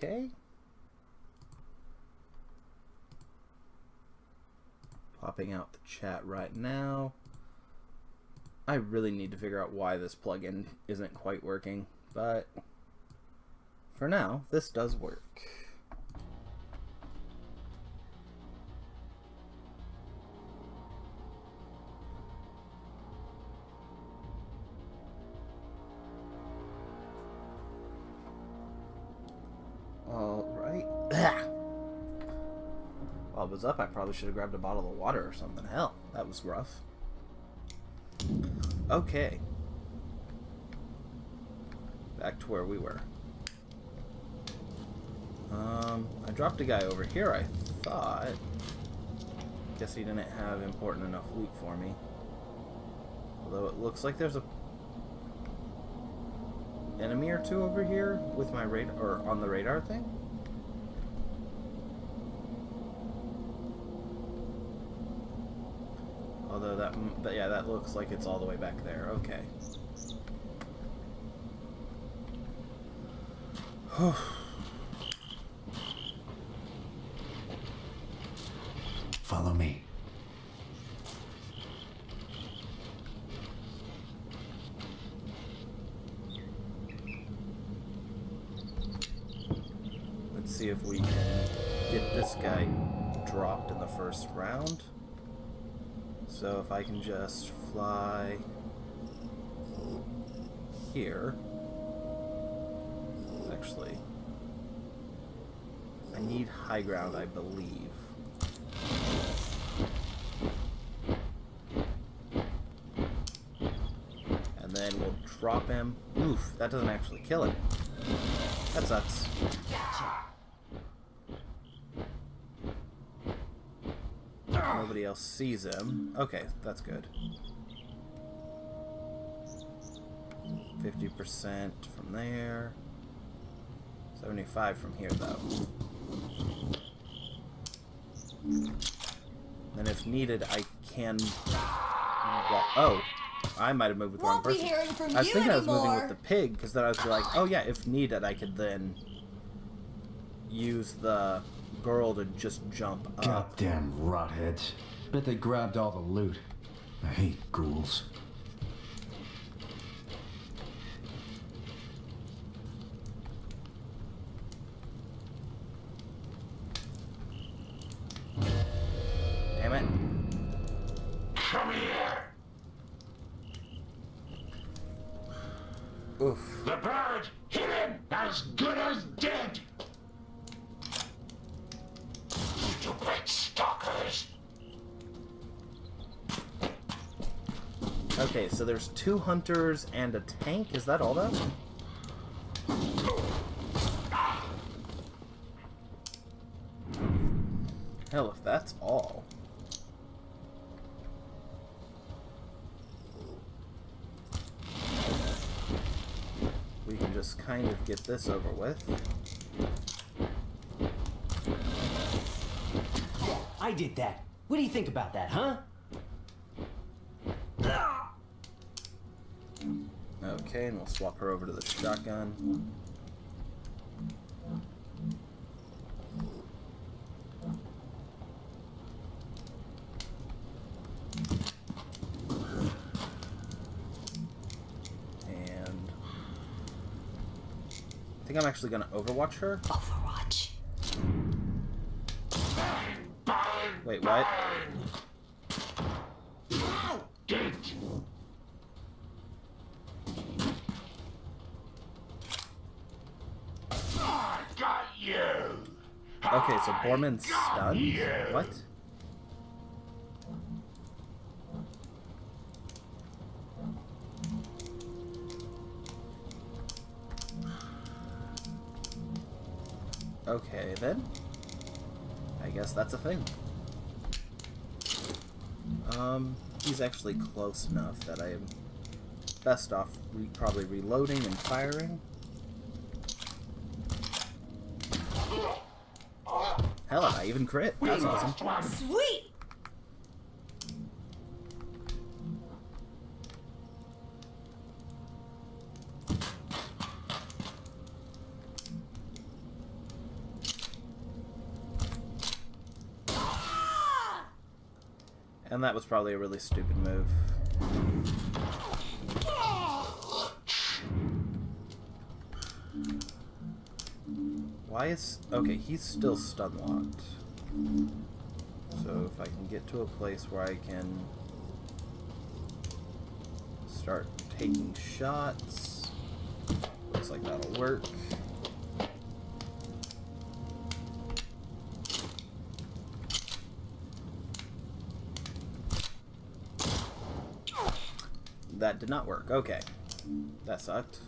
Okay. Popping out the chat right now. I really need to figure out why this plugin isn't quite working, but for now, this does work. Alright. While it was up, I probably should have grabbed a bottle of water or something. Hell, that was rough. Okay. Back to where we were. I dropped a guy over here, I thought. Guess he didn't have important enough loot for me. Although it looks like there's a enemy or two over here with my radar, or on the radar thing. Although yeah, that looks like it's all the way back there. Okay. Follow me. Let's see if we can get this guy dropped in the first round. So if I can just fly here. Actually, I need high ground, I believe. And then we'll drop him. Oof, that doesn't actually kill him. That sucks. Nobody else sees him. Okay, that's good. 50% from there. 75 from here, though. And if needed, I can... Oh, I might have moved with the wrong person. I was thinking I was moving with the pig, because then I was like, oh yeah, if needed, I could then use the girl to just jump up. Goddamn rotheads. Bet they grabbed all the loot. I hate ghouls. Damn it. Come here. Oof. The bird hit him as good as dead. Stupid stalkers. Okay, so there's 2 hunters and a tank. Is that all that? Hell, if that's all. We can just kind of get this over with. I did that. What do you think about that, huh? Okay, and we'll swap her over to the shotgun. And I think I'm actually going to overwatch her. Overwatch. Wait, what? Dead. I got you. Okay, so Borman's stunned? you. What? Okay, then. I guess that's a thing. He's actually close enough that I am best off probably reloading and firing. Hell, I even crit. That's awesome. Sweet! And that was probably a really stupid move. Why is... Okay, he's still stun locked. So if I can get to a place where I can start taking shots, looks like that'll work. That did not work. Okay. That sucked.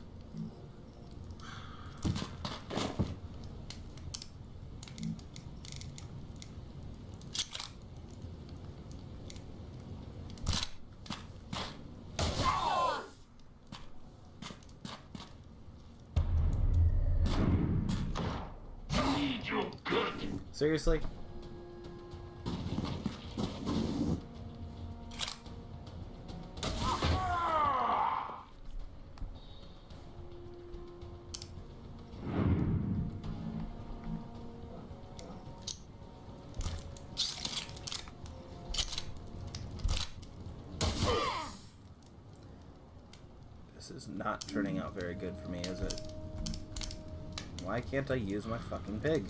Seriously? This is not turning out very good for me, is it? Why can't I use my fucking pig?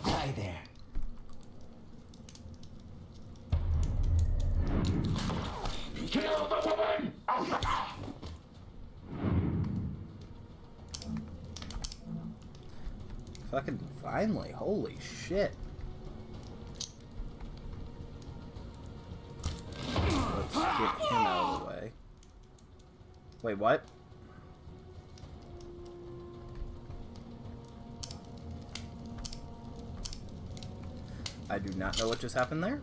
Hi there. Kill the woman! Fucking finally, holy shit. Let's get him out of the way. Wait, what? I do not know what just happened there.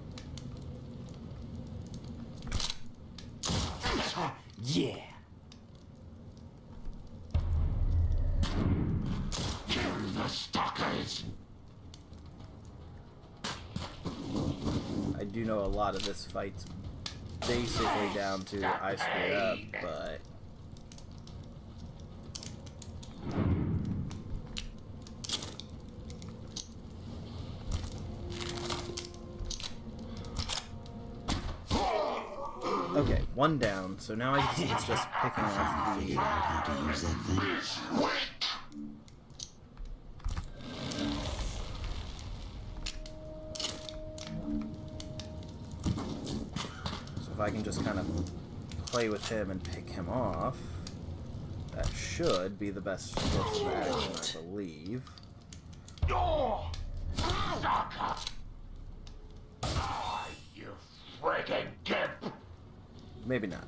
Yeah. Kill the stalkers! I do know a lot of this fight's basically down to I screwed up, but... Okay, one down, so now it's just picking off the... How to use that thing? So if I can just kind of play with him and pick him off, that should be the best course of action, I believe. Oh, sucker! Ah, you friggin' gimp! Maybe not.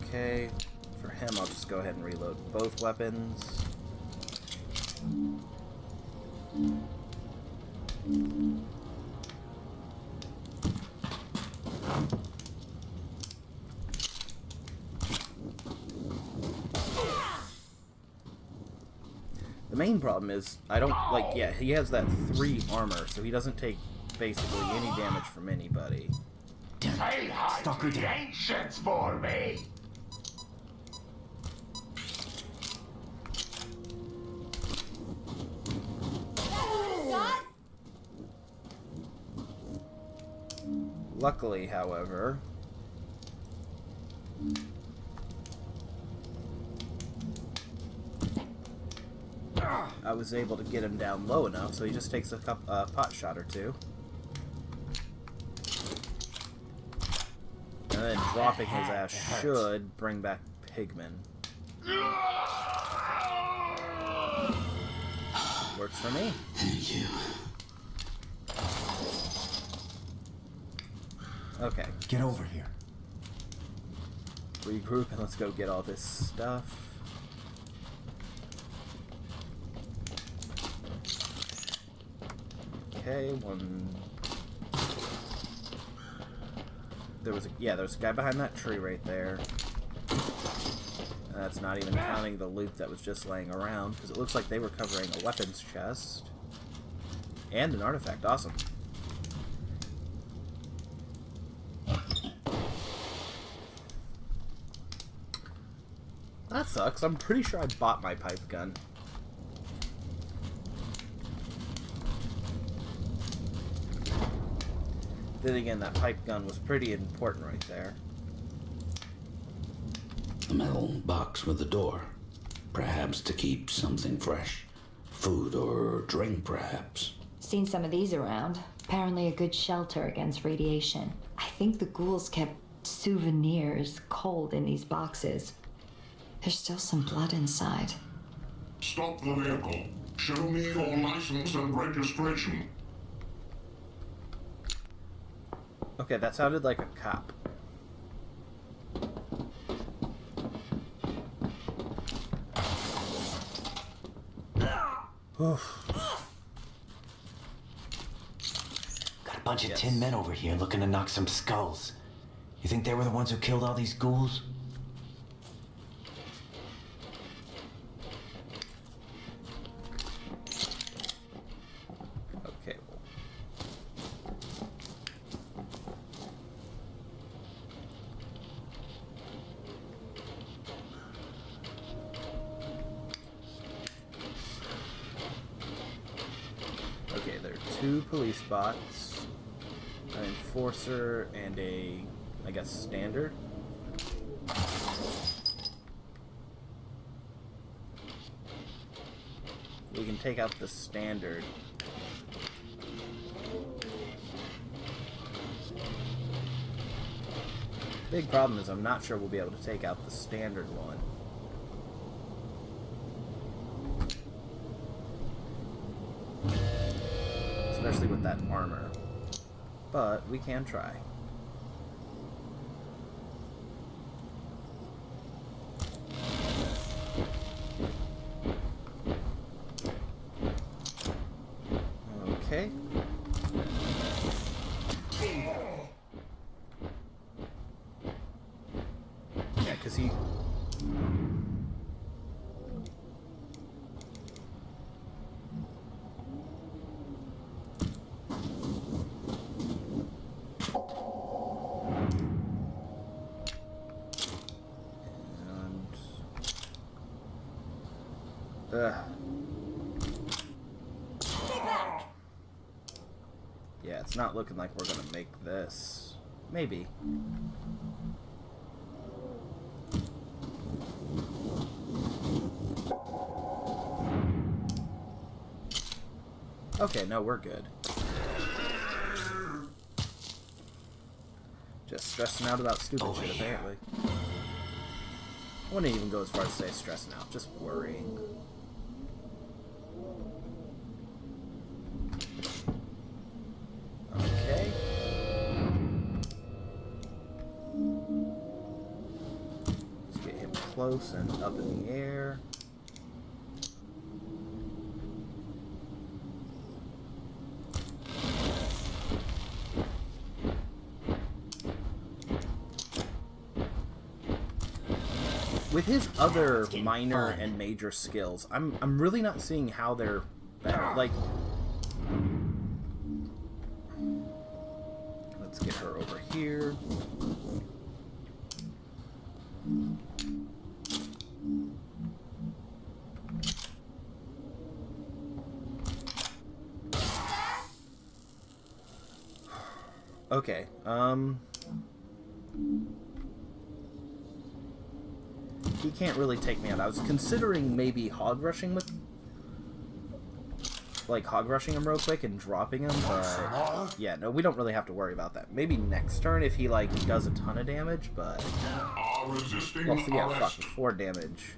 Okay, for him I'll just go ahead and reload both weapons. The main problem is, I don't, like, yeah, he has that 3 armor, so he doesn't take basically any damage from anybody. Say hi Stalker to the down. ancients for me! Luckily, however, I was able to get him down low enough, so he just takes a pot shot or two. And then dropping his ass should bring back Pigman. Works for me. Thank you. Okay. Get over here. Regroup and let's go get all this stuff. Okay, one... There was a guy behind that tree right there. that's not even counting the loot that was just laying around, because it looks like they were covering a weapons chest. And an artifact. Awesome. That sucks. I'm pretty sure I bought my pipe gun. Then again, that pipe gun was pretty important right there. A metal box with a door. Perhaps to keep something fresh. Food or drink, perhaps. Seen some of these around. Apparently a good shelter against radiation. I think the ghouls kept souvenirs cold in these boxes. There's still some blood inside. Stop the vehicle. Show me your license and registration. Okay, that sounded like a cop. Oof. Got a bunch of tin men over here looking to knock some skulls. You think they were the ones who killed all these ghouls? Okay. Okay, there are 2 police bots, an enforcer, and a, I guess, standard. We can take out the standard. Big problem is I'm not sure we'll be able to take out the standard one. Especially with that armor. But we can try. Okay. Yeah, because he... Yeah, it's not looking like we're gonna make this. Maybe. Okay, no, we're good. Just stressing out about stupid shit, apparently. I wouldn't even go as far as to say stressing out, just worrying. Okay. Let's get him close and up in the air. With his other minor and major skills, I'm really not seeing how they're better. Like, let's get her over here. Okay, he can't really take me out. I was considering maybe hog rushing with... like, hog rushing him real quick and dropping him, but... yeah, no, we don't really have to worry about that. Maybe next turn if he, like, does a ton of damage, but... well, so yeah, fuck, 4 damage.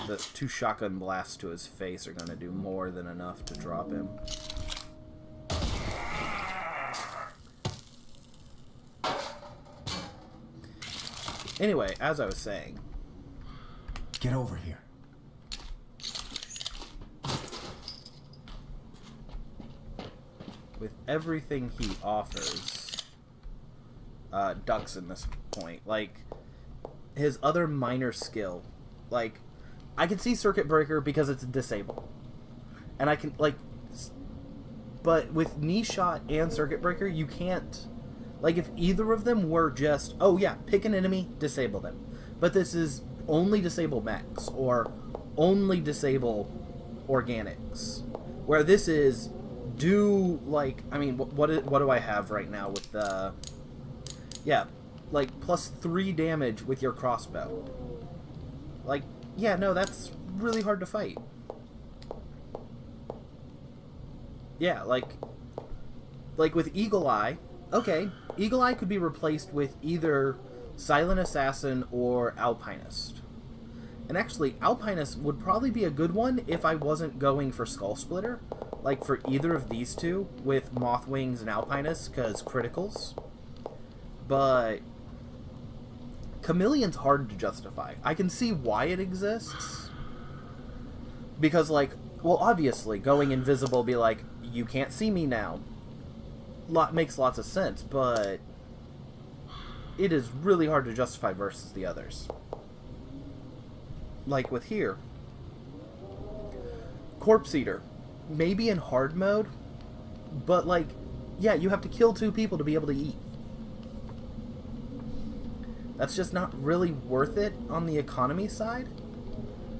The 2 shotgun blasts to his face are gonna do more than enough to drop him. Anyway, as I was saying... Get over here. with everything he offers, Duck's in this point. Like, his other minor skill. Like, I can see Circuit Breaker because it's disabled. And I can, like... But with Knee Shot and Circuit Breaker, you can't... Like, if either of them were just, oh yeah, pick an enemy, disable them. But this is only disable mechs, or only disable organics. Where this is, do, like, I mean, what do I have right now with the... Yeah, like, +3 damage with your crossbow. Like, yeah, no, that's really hard to fight. Yeah, like with Eagle Eye, okay, Eagle Eye could be replaced with either Silent Assassin or Alpinist. And actually, Alpinist would probably be a good one if I wasn't going for Skull Splitter, like for either of these two, with Moth Wings and Alpinist, because criticals. But Chameleon's hard to justify. I can see why it exists, because, like, well, obviously, going invisible be like, you can't see me now. Makes lots of sense, but it is really hard to justify versus the others. Like with here. Corpse Eater. Maybe in hard mode, but, like, yeah, you have to kill 2 people to be able to eat. That's just not really worth it on the economy side,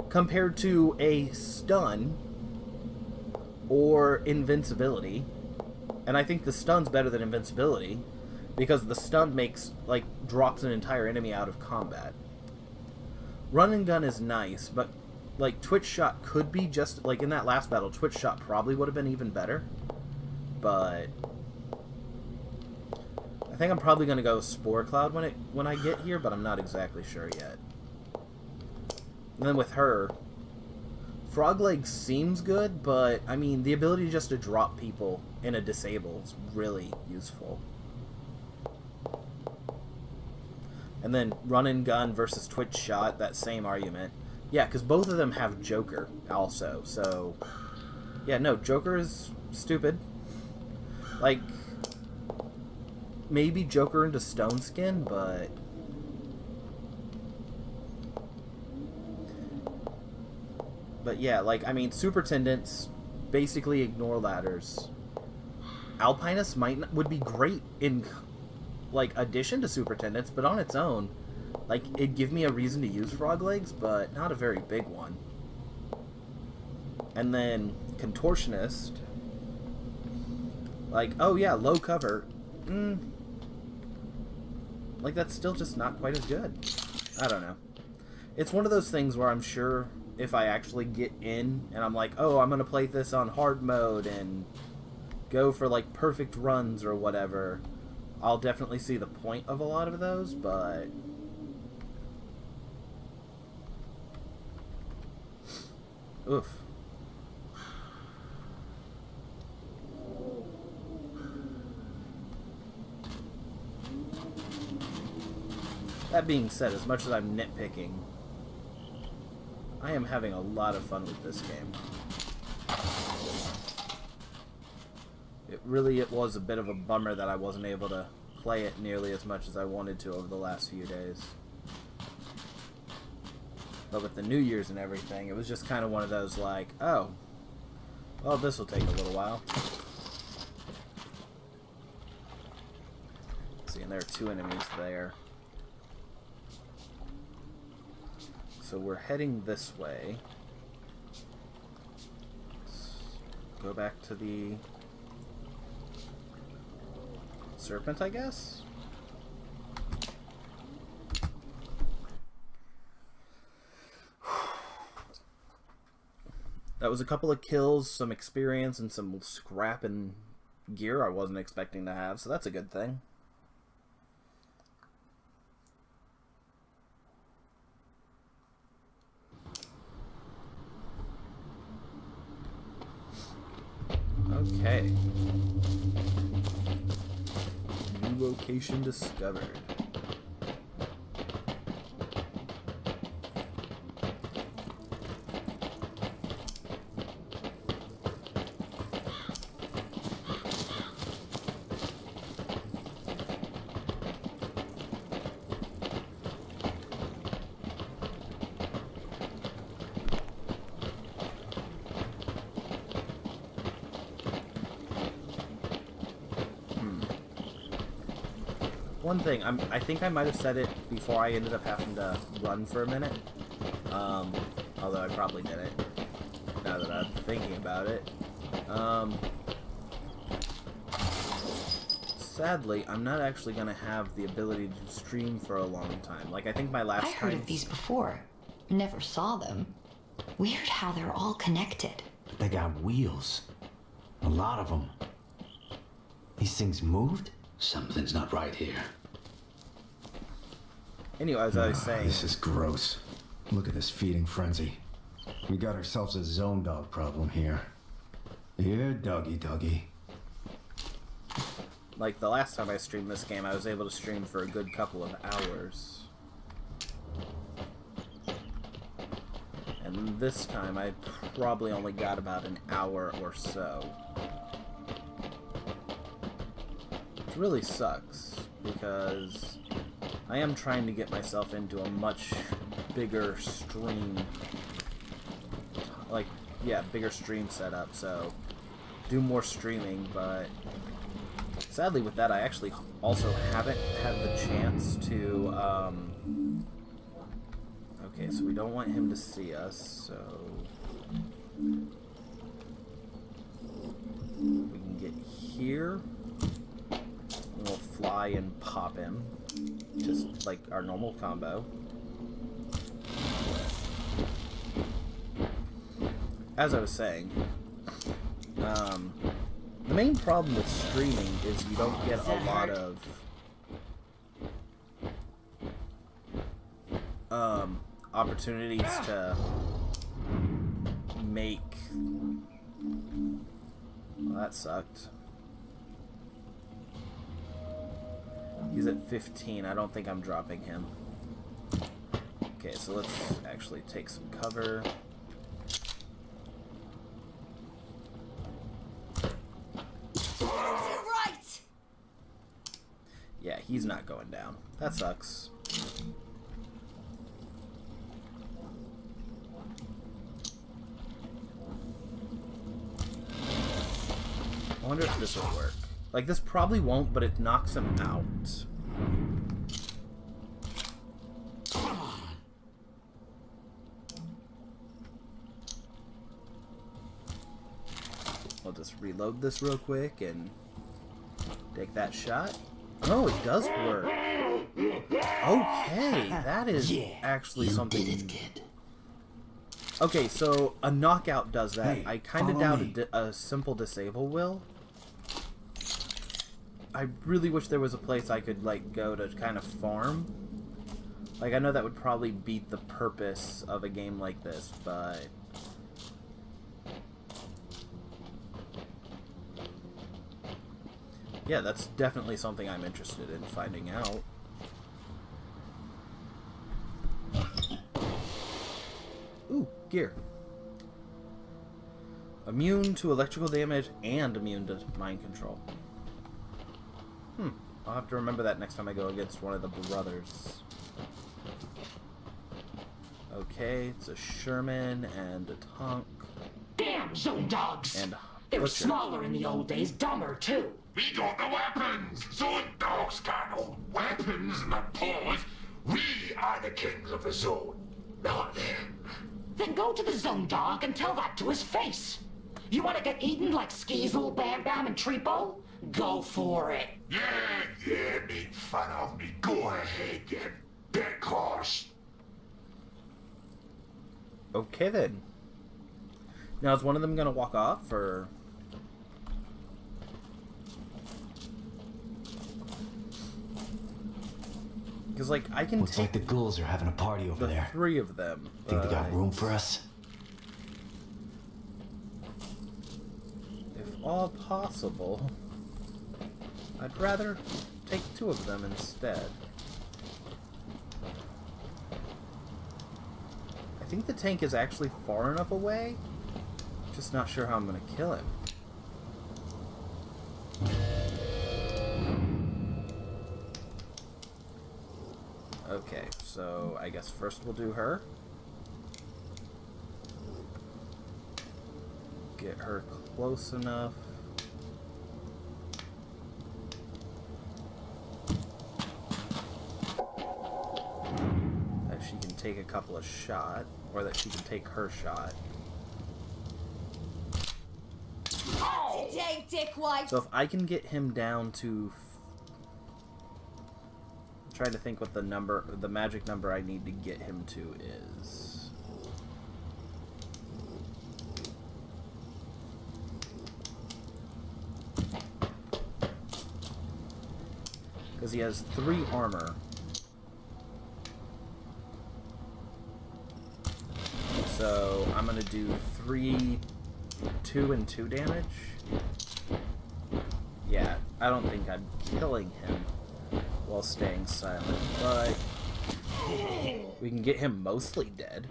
compared to a stun or invincibility. And I think the stun's better than invincibility, because the stun makes, like, drops an entire enemy out of combat. Run and gun is nice, but, like, Twitch Shot could be just, like, in that last battle, Twitch Shot probably would have been even better. But I think I'm probably going to go Spore Cloud when I get here, but I'm not exactly sure yet. And then with her, Frog Leg seems good, but, I mean, the ability just to drop people in a disable is really useful. And then Run and Gun versus Twitch Shot, that same argument. Yeah, because both of them have Joker also, so... Yeah, no, Joker is stupid. Like, maybe Joker into Stone Skin, but... But yeah, like, I mean, Superintendents basically ignore ladders. Alpinist would be great in, like, addition to Superintendents, but on its own, like, it'd give me a reason to use Frog Legs, but not a very big one. And then Contortionist, like, oh yeah, low cover. Like, that's still just not quite as good. I don't know. It's one of those things where I'm sure if I actually get in and I'm like, oh, I'm going to play this on hard mode and go for, like, perfect runs or whatever, I'll definitely see the point of a lot of those, but... Oof. That being said, as much as I'm nitpicking, I am having a lot of fun with this game. It was a bit of a bummer that I wasn't able to play it nearly as much as I wanted to over the last few days. But with the New Year's and everything, it was just kind of one of those like, oh, well, this will take a little while. See, and there are 2 enemies there. So we're heading this way. Let's go back to the Serpent, I guess? That was a couple of kills, some experience, and some scrap and gear I wasn't expecting to have, so that's a good thing. Okay. New location discovered. One thing, I think I might have said it before I ended up having to run for a minute. Although I probably didn't, now that I'm thinking about it. Sadly, I'm not actually going to have the ability to stream for a long time. Like, I think my last time... I heard of these before. Never saw them. Weird how they're all connected. They got wheels. A lot of them. These things moved? Something's not right here. Anyway, as I was saying... This is gross. Look at this feeding frenzy. We got ourselves a zone dog problem here. Here, doggy. Like, the last time I streamed this game, I was able to stream for a good couple of hours. And this time, I probably only got about an hour or so. Which really sucks, because I am trying to get myself into a much bigger stream. Like, yeah, bigger stream setup, so do more streaming, but sadly with that, I actually also haven't had the chance to, okay, so we don't want him to see us, so we can get here, and we'll fly and pop him, just like our normal combo. As I was saying, the main problem with streaming is you don't get a lot of opportunities to make... Well, that sucked. He's at 15. I don't think I'm dropping him. Okay, so let's actually take some cover. Yeah, he's not going down. That sucks. I wonder if this will work. Like, this probably won't, but it knocks him out. I'll just reload this real quick and take that shot. Oh, it does work. Okay, that is actually something... Okay, so a knockout does that. Hey, I kind of doubt a simple disable will. I really wish there was a place I could, like, go to kind of farm. Like, I know that would probably beat the purpose of a game like this, but... yeah, that's definitely something I'm interested in finding out. Ooh, gear. Immune to electrical damage and immune to mind control. I'll have to remember that next time I go against one of the brothers. Okay, it's a Sherman and a Tonk. Damn zone dogs! And they were Butcher. smaller in the old days, dumber too. We got the weapons! Zone dogs got no weapons in the paws! We are the kings of the zone, not them. Then go to the zone dog and tell that to his face. You want to get eaten like Skeezel, Bam Bam, and Treepo? Go for it. Yeah, make fun of me. Go ahead, you big horse. Okay then. Now is one of them gonna walk off, or... because, like, I can Looks take like the ghouls are having a party over the there. 3 of them. Think they but got room for us? if all possible, I'd rather take 2 of them instead. I think the tank is actually far enough away. Just not sure how I'm gonna kill him. Okay, so I guess first we'll do her. Get her close enough. take a couple of shot, or that she can take her shot. Today, dickwad. So if I can get him down to... I'm trying to think what the magic number I need to get him to is. Because he has 3 armor. So I'm gonna do 3, 2, and 2 damage. Yeah, I don't think I'm killing him while staying silent, but we can get him mostly dead.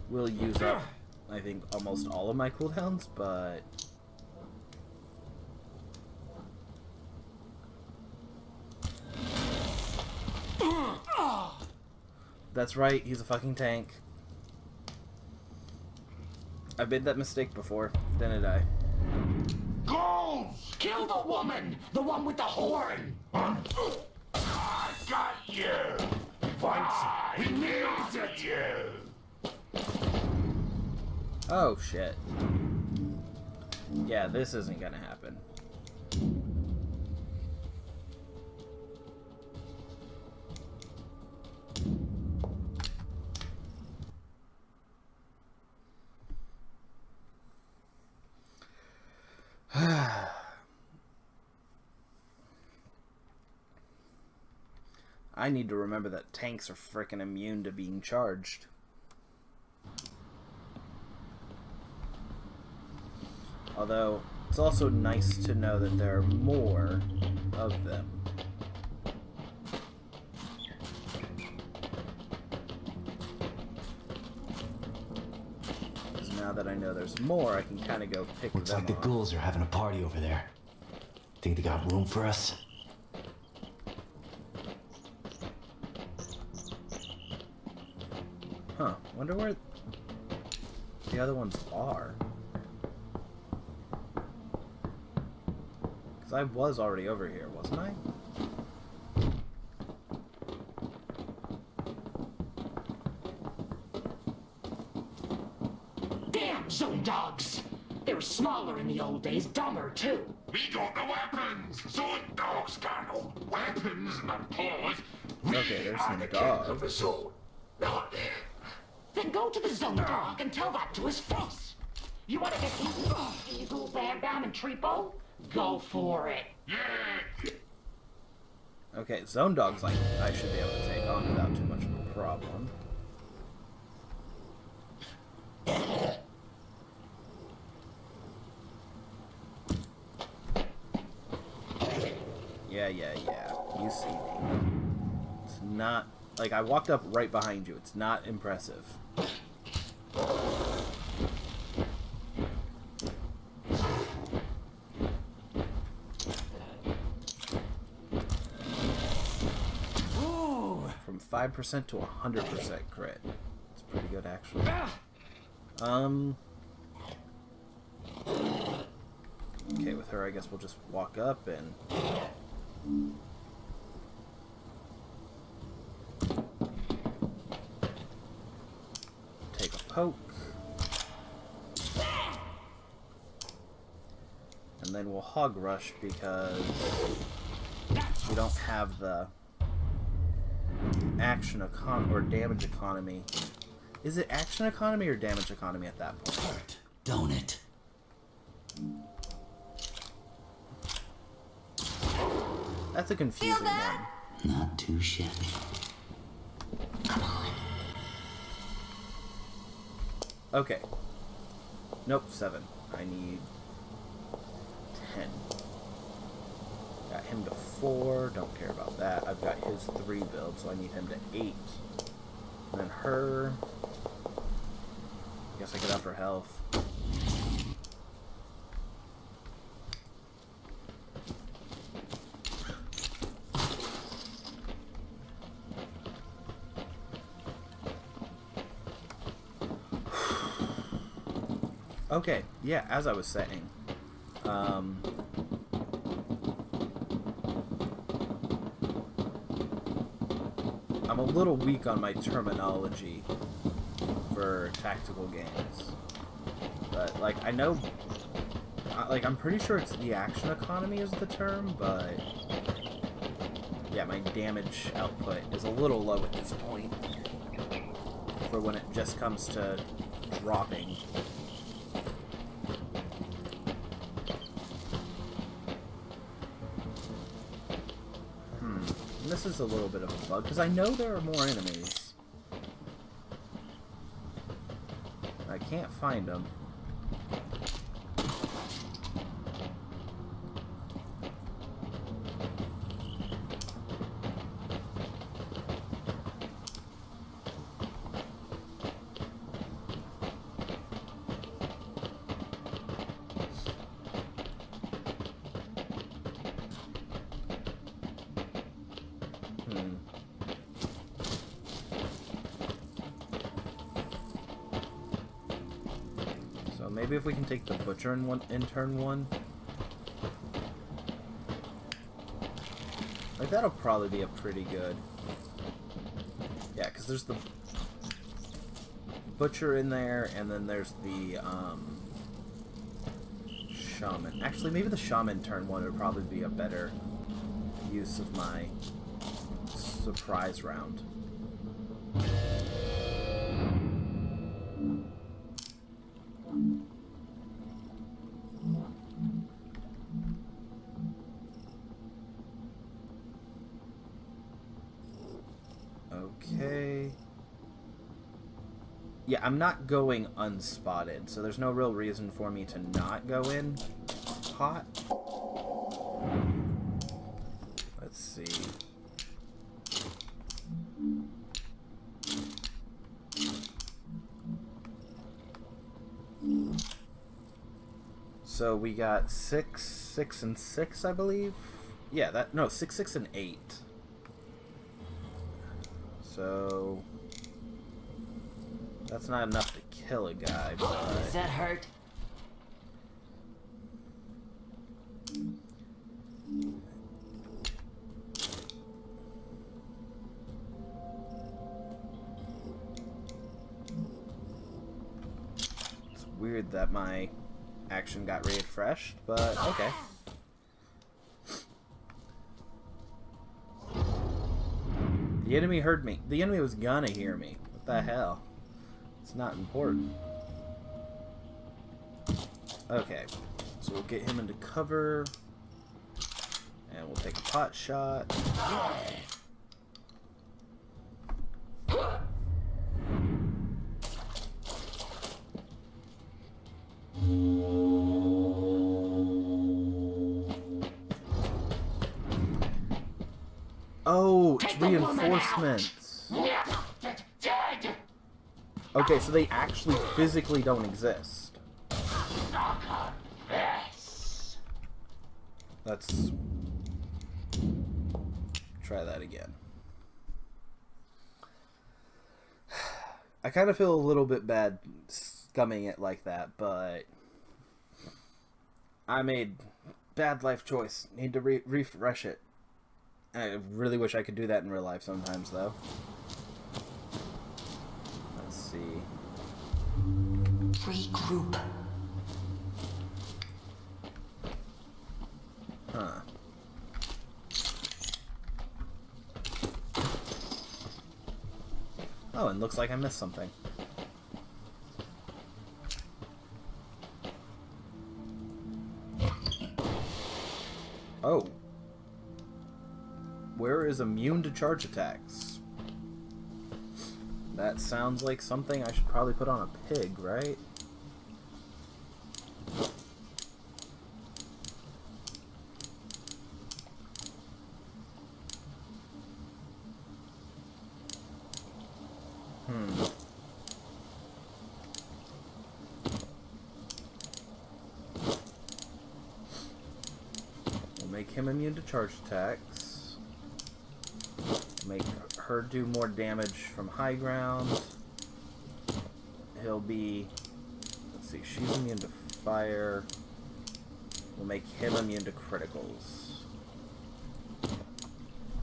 We'll use up, I think, almost all of my cooldowns, but... That's right, he's a fucking tank. I've made that mistake before, didn't I? Ghouls! Kill the woman! The one with the horn! I got you! Once we nailed you! Oh, shit. Yeah, this isn't gonna happen. I need to remember that tanks are frickin' immune to being charged. Although, it's also nice to know that there are more of them. Because now that I know there's more, I can kind of go pick Looks them like the off. ghouls are having a party over there. Think they got room for us? Huh, wonder where the other ones are. Because I was already over here, wasn't I? Damn zone dogs! They were smaller in the old days, dumber too. We got the weapons! Zone dogs got no weapons in the paws! We Okay, there's are some the dogs. kings of the zone, not them. Then go to the zone dog and tell that to his face. You want to get eaten by Eagle, Bam Bam, and Treepo? Go for it. Yeah! Okay, zone dogs like I should be able to take on without too much of a problem. Yeah. You see me. It's not... Like, I walked up right behind you. It's not impressive. Ooh, from 5% to 100% crit. It's pretty good, actually. Okay, with her, I guess we'll just walk up and... take a poke. And then we'll hog rush because we don't have the action or damage economy. Is it action economy or damage economy at that point? Hurt, don't it? That's a confusing one. Not too shabby. Come on. Okay. Nope, 7. I need 10. Got him to 4. Don't care about that. I've got his 3 build, so I need him to 8. And then her... Guess I get up her health. Okay, yeah, as I was saying, I'm a little weak on my terminology for tactical games. But, like, I know... Like, I'm pretty sure it's the action economy is the term, but... Yeah, my damage output is a little low at this point. For when it just comes to dropping. This is a little bit of a bug, because I know there are more enemies. I can't find them. Maybe if we can take the butcher in turn one. Like, that'll probably be a pretty good... Yeah, because there's the butcher in there, and then there's the shaman. Actually, maybe the shaman turn one would probably be a better use of my surprise round. Okay. Yeah, I'm not going unspotted, so there's no real reason for me to not go in hot. Let's see. So we got 6, 6, and 6, I believe. Yeah, no, 6, 6, and 8. So that's not enough to kill a guy, but... Does that hurt? It's weird that my action got refreshed, but okay. The enemy heard me. The enemy was gonna hear me. What the hell? It's not important. Okay. So we'll get him into cover. And we'll take a pot shot. Oh, it's reinforcements. Okay, so they actually physically don't exist. Let's try that again. I kind of feel a little bit bad scumming it like that, but I made bad life choice. Need to refresh it. I really wish I could do that in real life sometimes, though. Let's see. Regroup. Huh. Oh, and looks like I missed something. Oh. Where is immune to charge attacks? That sounds like something I should probably put on a pig, right? We'll make him immune to charge attacks. Make her do more damage from high ground. He'll be... Let's see, she's immune to fire. We'll make him immune to criticals. I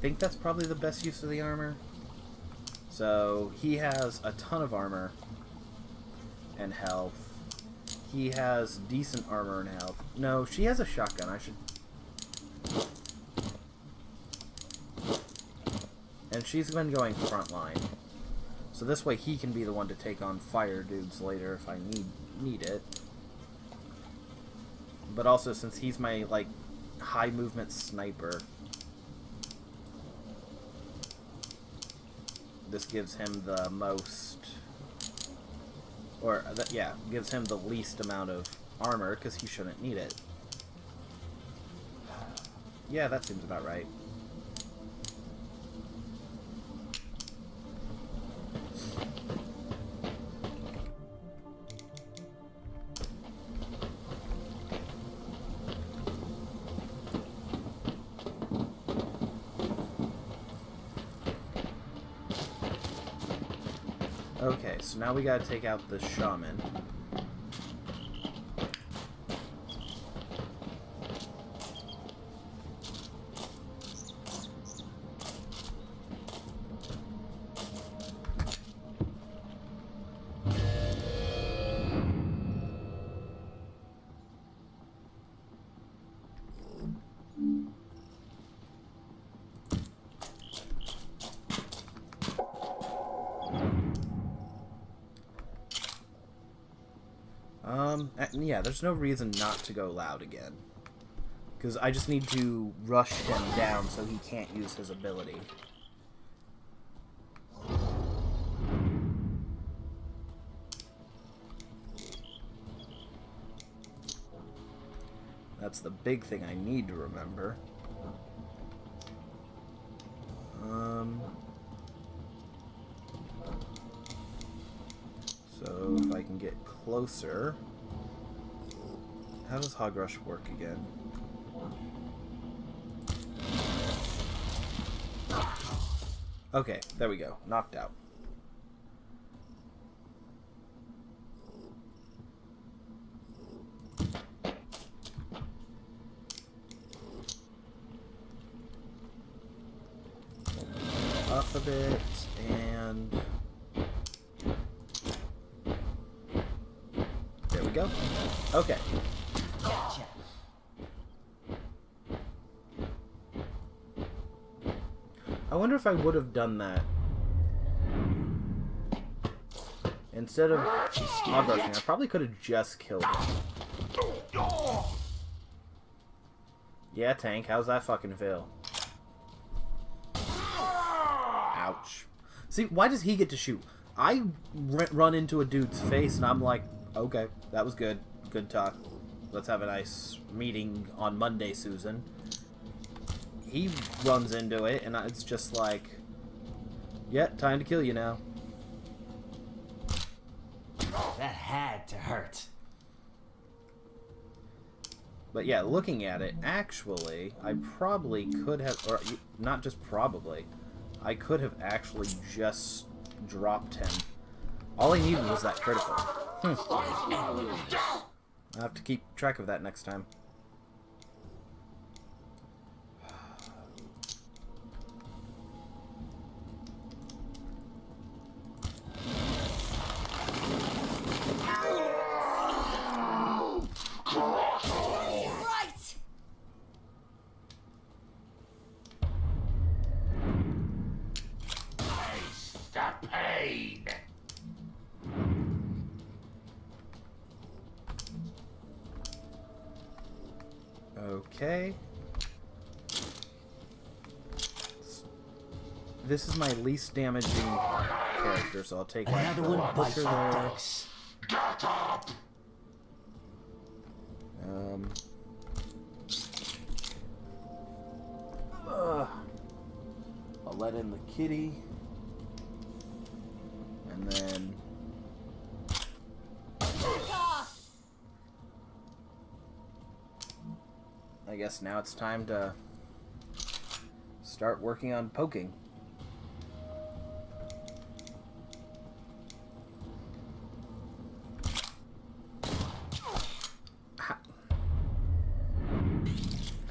think that's probably the best use of the armor. So he has a ton of armor and health. He has decent armor and health. No, she has a shotgun. I should... And she's been going frontline. So this way he can be the one to take on fire dudes later if I need it. But also since he's my, like, high movement sniper, this gives him the most... Or, yeah, gives him the least amount of armor, because he shouldn't need it. Yeah, that seems about right. Okay, so now we gotta take out the shaman. Yeah, there's no reason not to go loud again. Because I just need to rush him down so he can't use his ability. That's the big thing I need to remember. So if I can get closer... How does Hog Rush work again? Okay, there we go. Knocked out. Up a bit, and... There we go. Okay. Gotcha. I wonder if I would have done that. Instead of hog rushing, I probably could have just killed him. Yeah, Tank, how's that fucking feel? Ouch. See, why does he get to shoot? I run into a dude's face and I'm like, okay, that was good. Good talk. Let's have a nice meeting on Monday, Susan. He runs into it, and it's just like, yeah, time to kill you now. That had to hurt. But yeah, looking at it, actually, I probably could have, or not just probably, I could have actually just dropped him. All I needed was that critical. I'll have to keep track of that next time. Right! Taste the pain. Okay. This is my least damaging character, so I'll take like Another the one bites butcher the there. ducks. Get up! I'll let in the kitty, and then I guess now it's time to start working on poking.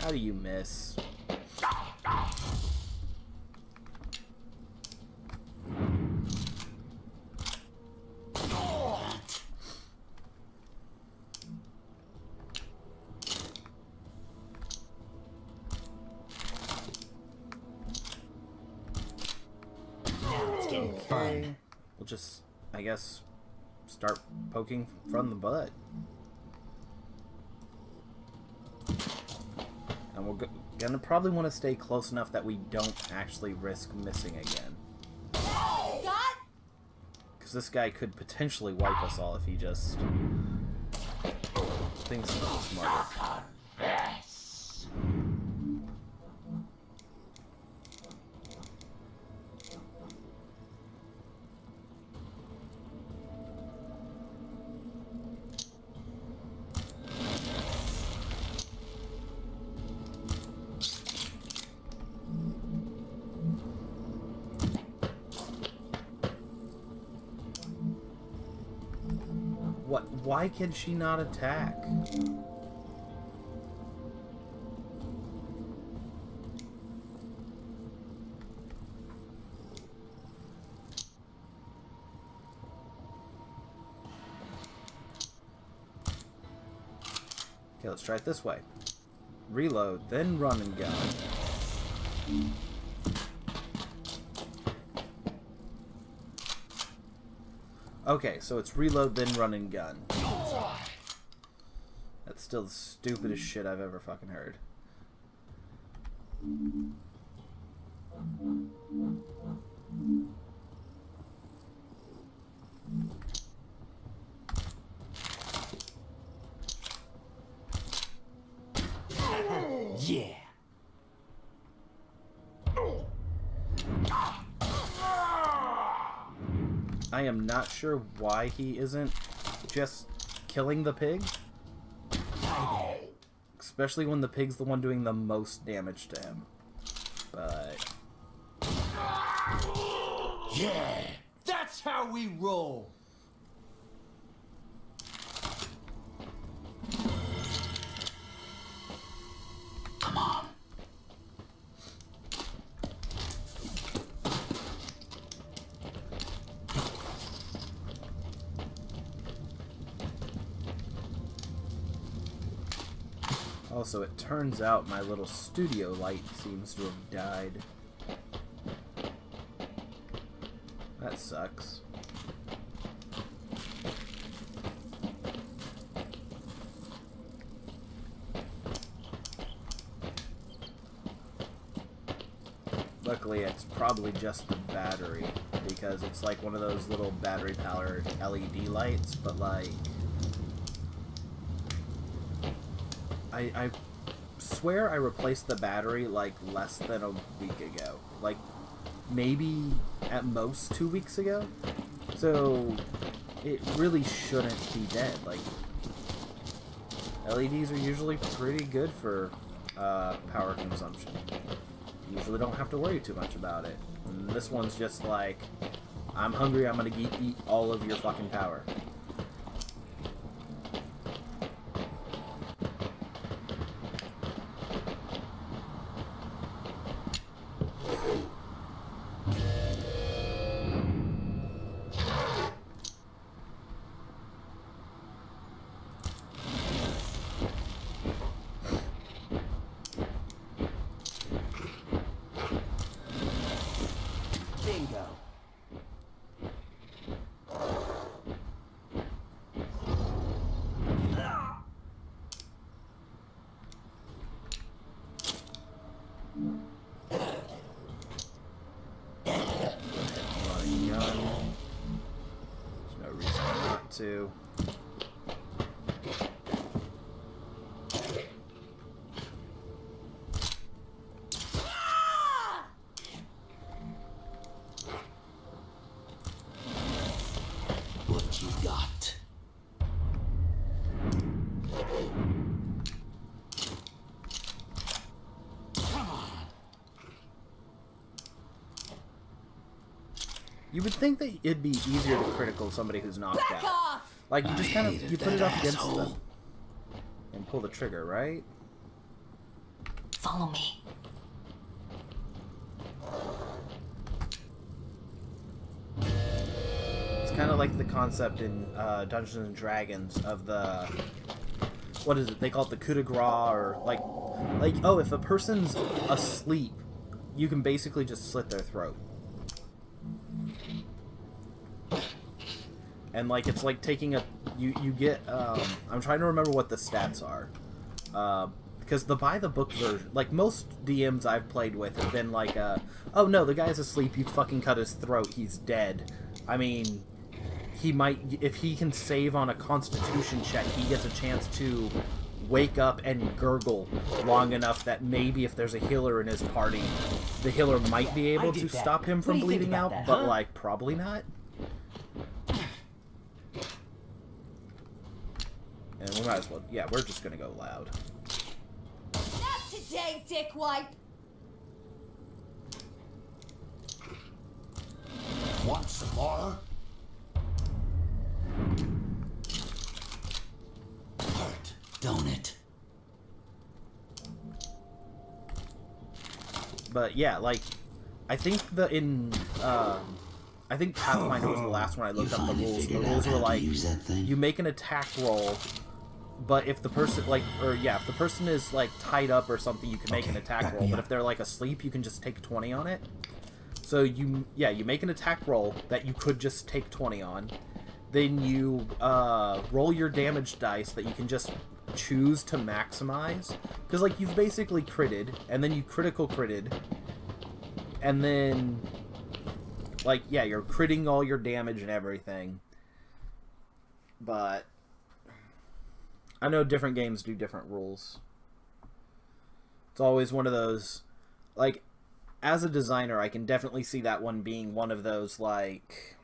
How do you miss? fun. We'll just, I guess, start poking from the butt. And we're gonna probably want to stay close enough that we don't actually risk missing again. Because this guy could potentially wipe us all if he just thinks a little smarter. What? Why can she not attack? Okay, let's try it this way. Reload, then run and gun. Okay, so it's reload, then run and gun. That's still the stupidest shit I've ever fucking heard. Yeah. I am not sure why he isn't just killing the pig. Especially when the pig's the one doing the most damage to him. But... Yeah, that's how we roll. Come on. Also, it turns out my little studio light seems to have died. That sucks. Luckily, it's probably just the battery, because it's like one of those little battery-powered LED lights, but like... I swear I replaced the battery like less than a week ago. Like, maybe at most 2 weeks ago? So, it really shouldn't be dead. Like, LEDs are usually pretty good for power consumption. You usually don't have to worry too much about it. And this one's just like, I'm hungry, I'm gonna eat all of your fucking power. To What you got? you would think that it'd be easier to critical somebody who's knocked out. Off! Like, you just kind of, you put it up against asshole. them and pull the trigger, right? Follow me. It's kind of like the concept in Dungeons and Dragons of the, what is it? They call it the coup de grace, or like, oh, if a person's asleep, you can basically just slit their throat. And, like, it's like taking a... You get... I'm trying to remember what the stats are. Because the by-the-book version... Like, most DMs I've played with have been like, oh, no, the guy's asleep, you fucking cut his throat, he's dead. I mean, he might... If he can save on a constitution check, he gets a chance to wake up and gurgle long enough that maybe if there's a healer in his party, the healer might be able to stop him from bleeding out, but, like, probably not. And we might as well... Yeah, we're just gonna go loud. Not today, dickwipe! Want some more? Hurt, don't it? But yeah, like, I think I think Pathfinder was the last one I looked up the rules. The rules were like, you make an attack roll, but if the person, like, or yeah, if the person is, like, tied up or something, you can make an attack roll, but if they're, like, asleep, you can just take 20 on it. So you make an attack roll that you could just take 20 on, then you roll your damage dice that you can just choose to maximize, because, like, you've basically critted, and then you critical critted, and then, like, yeah, you're critting all your damage and everything, but I know different games do different rules. It's always one of those, like, as a designer, I can definitely see that one being one of those, like,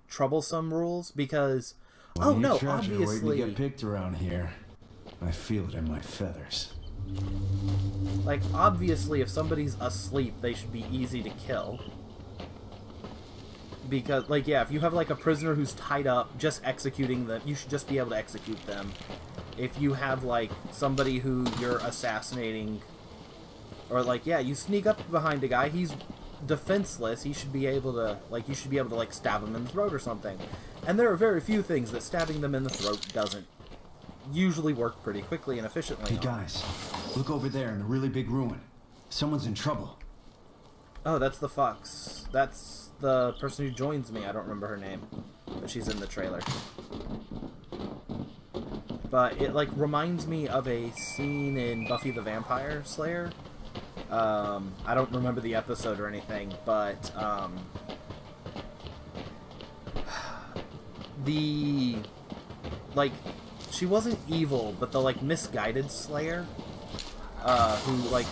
troublesome rules, because, when oh no, obviously waiting to obviously, get picked around here. I feel it in my feathers. like, obviously, if somebody's asleep, they should be easy to kill. Because, like, yeah, if you have, like, a prisoner who's tied up, just executing them, you should just be able to execute them. If you have, like, somebody who you're assassinating, or, like, yeah, you sneak up behind a guy, he's defenseless, he should be able to, like, you should be able to, like, stab him in the throat or something. And there are very few things that stabbing them in the throat doesn't usually work pretty quickly and efficiently. Hey, guys, look over there in the really big ruin. Someone's in trouble. Oh, that's the fox. That's the person who joins me. I don't remember her name, but she's in the trailer. But it, like, reminds me of a scene in Buffy the Vampire Slayer. I don't remember the episode or anything, but, like, she wasn't evil, but the, like, misguided Slayer, who, like,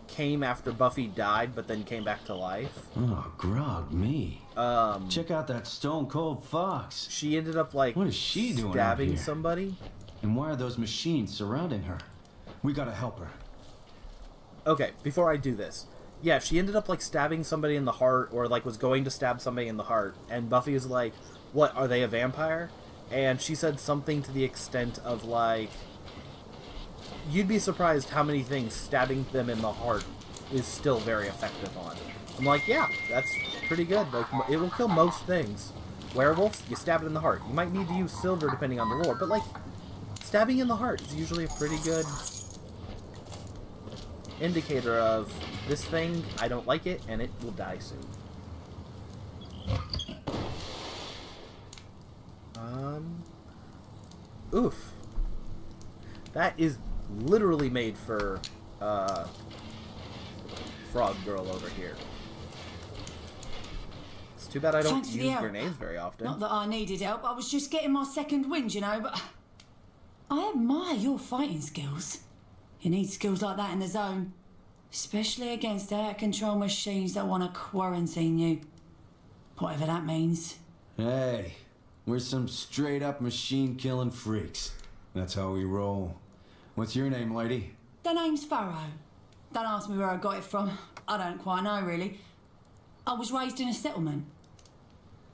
came after Buffy died, but then came back to life. Oh, grog me. Check out that stone cold fox. She ended up, like, what is she doing stabbing out here? somebody. And why are those machines surrounding her? We gotta help her. Okay, before I do this, yeah, she ended up, like, stabbing somebody in the heart, or, like, was going to stab somebody in the heart, and Buffy is like, what, are they a vampire? And she said something to the extent of, like, you'd be surprised how many things stabbing them in the heart is still very effective on. I'm like, yeah, that's pretty good. Like, it will kill most things. Werewolves, you stab it in the heart. You might need to use silver depending on the lore, but, like, stabbing in the heart is usually a pretty good indicator of this thing, I don't like it, and it will die soon. Oof. That is literally made for, Frog Girl over here. It's too bad I don't use grenades very often. Not that I needed help, I was just getting my second wind, you know, but I admire your fighting skills. You need skills like that in the zone. Especially against out-of-control machines that want to quarantine you. Whatever that means. Hey, we're some straight-up machine-killing freaks. That's how we roll. What's your name, lady? The name's Farrow. Don't ask me where I got it from. I don't quite know, really. I was raised in a settlement.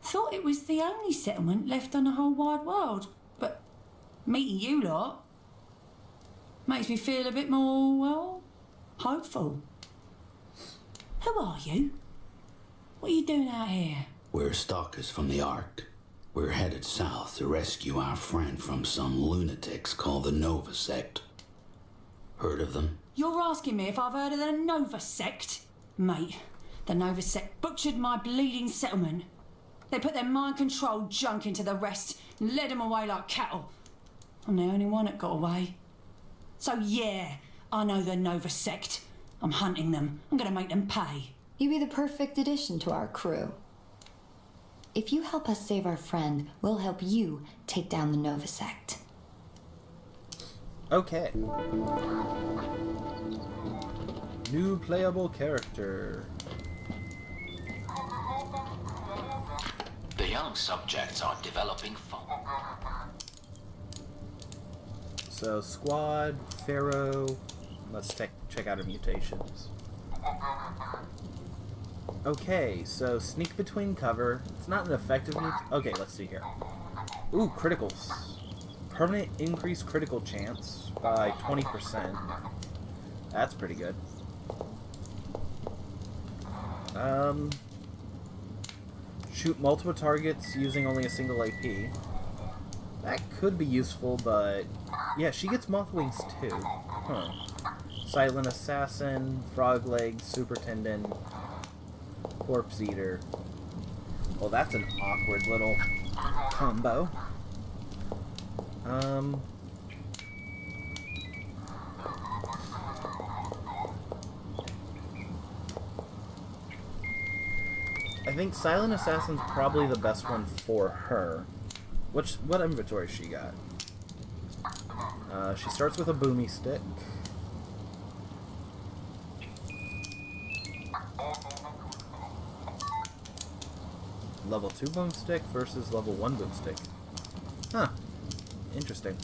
Thought it was the only settlement left on the whole wide world. But meeting you lot makes me feel a bit more, well, hopeful. Who are you? What are you doing out here? We're stalkers from the Ark. We're headed south to rescue our friend from some lunatics called the Nova Sect. Heard of them? You're asking me if I've heard of the Nova Sect? Mate, the Nova Sect butchered my bleeding settlement. They put their mind-controlled junk into the rest and led them away like cattle. I'm the only one that got away. So yeah, I know the Nova sect. I'm hunting them. I'm gonna make them pay. You'd be the perfect addition to our crew. If you help us save our friend, we'll help you take down the Nova sect. Okay. New playable character. The young subjects are developing fun. So, Squad, Pharaoh. Let's check out her mutations. Okay, so sneak between cover. It's not an effective okay, let's see here. Ooh, criticals. Permanent increased critical chance by 20%. That's pretty good. Shoot multiple targets using only a single AP. That could be useful, but yeah, she gets moth wings too. Huh. Silent Assassin, Frog Leg, Super Tendon, Corpse Eater. Well, that's an awkward little combo. I think Silent Assassin's probably the best one for her. What inventory she got? She starts with a boomy stick. Level 2 boomstick versus level 1 boomstick. Huh. Interesting.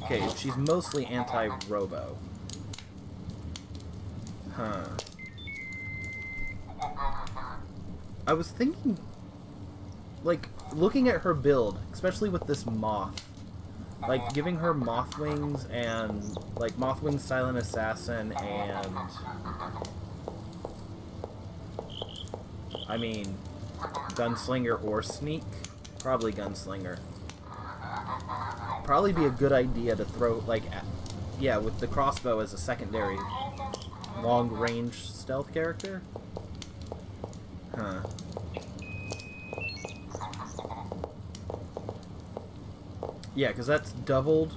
Okay, she's mostly anti-robo. Huh. I was thinking, like, looking at her build, especially with this moth, like, giving her moth wings and, like, moth wings, Silent Assassin, and, I mean, Gunslinger or Sneak. Probably Gunslinger. Probably be a good idea to throw, like, yeah, with the crossbow as a secondary long-range stealth character. Huh. Yeah, because that's doubled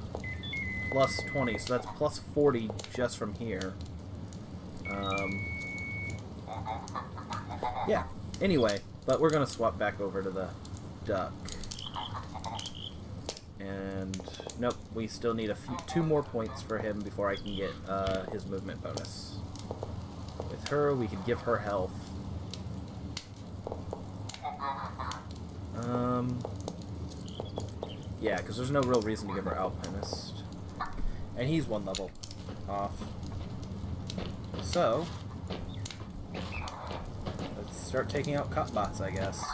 plus 20, so that's plus 40 just from here. Yeah, anyway, but we're going to swap back over to the duck. And, nope, we still need two more points for him before I can get his movement bonus. With her, we could give her health. Yeah, because there's no real reason to give her Alpinist. And he's one level off. So, let's start taking out cop bots, I guess.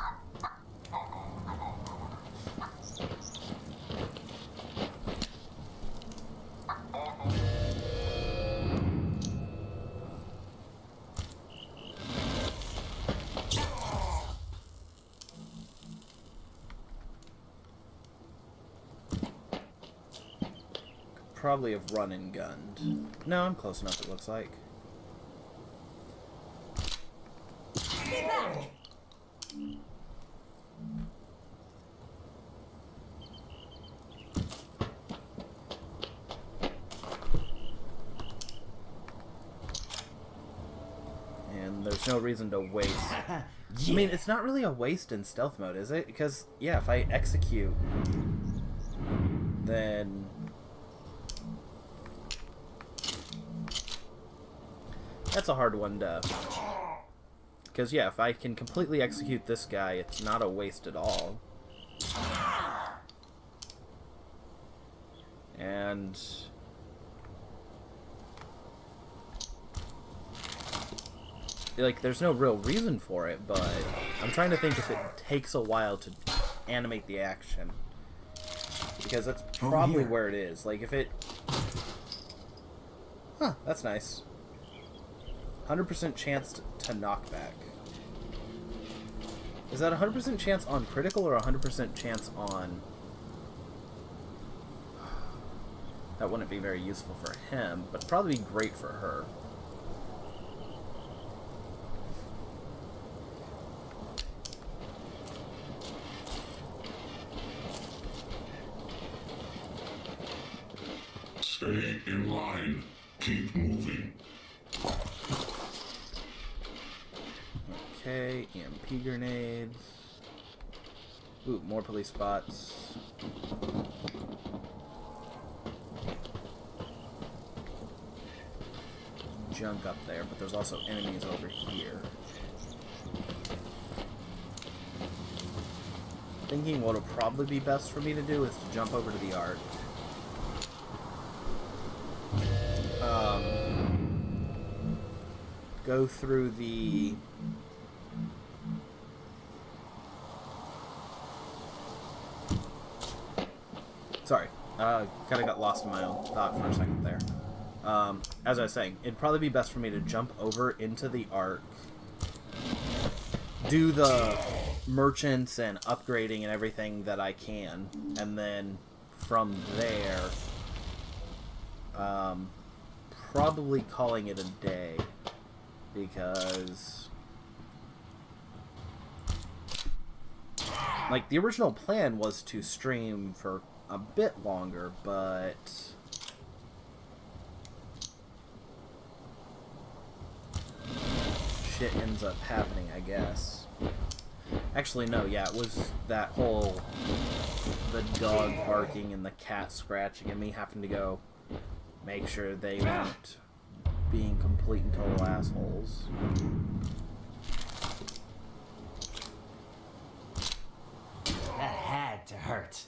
Probably have run and gunned. No, I'm close enough, it looks like. And there's no reason to waste. Yeah. I mean, it's not really a waste in stealth mode, is it? Because, yeah, if I execute, then that's a hard one to... Because, yeah, if I can completely execute this guy, it's not a waste at all. And... like, there's no real reason for it, but I'm trying to think if it takes a while to animate the action. Because that's probably where it is. Like, if it... Huh, that's nice. 100% chance to knockback. Is that 100% chance on critical or 100% chance on... That wouldn't be very useful for him, but probably be great for her. Stay in line. Keep moving. Okay, EMP grenades. Ooh, more police spots. Junk up there, but there's also enemies over here. Thinking what'll probably be best for me to do is to jump over to the Ark. Go through the... Sorry, kind of got lost in my own thought for a second there. As I was saying, it'd probably be best for me to jump over into the Ark, do the merchants and upgrading and everything that I can, and then from there, probably calling it a day, because like the original plan was to stream for a bit longer, but shit ends up happening, I guess. Actually, no, yeah, it was that whole the dog barking and the cat scratching and me having to go make sure they weren't being complete and total assholes. That had to hurt.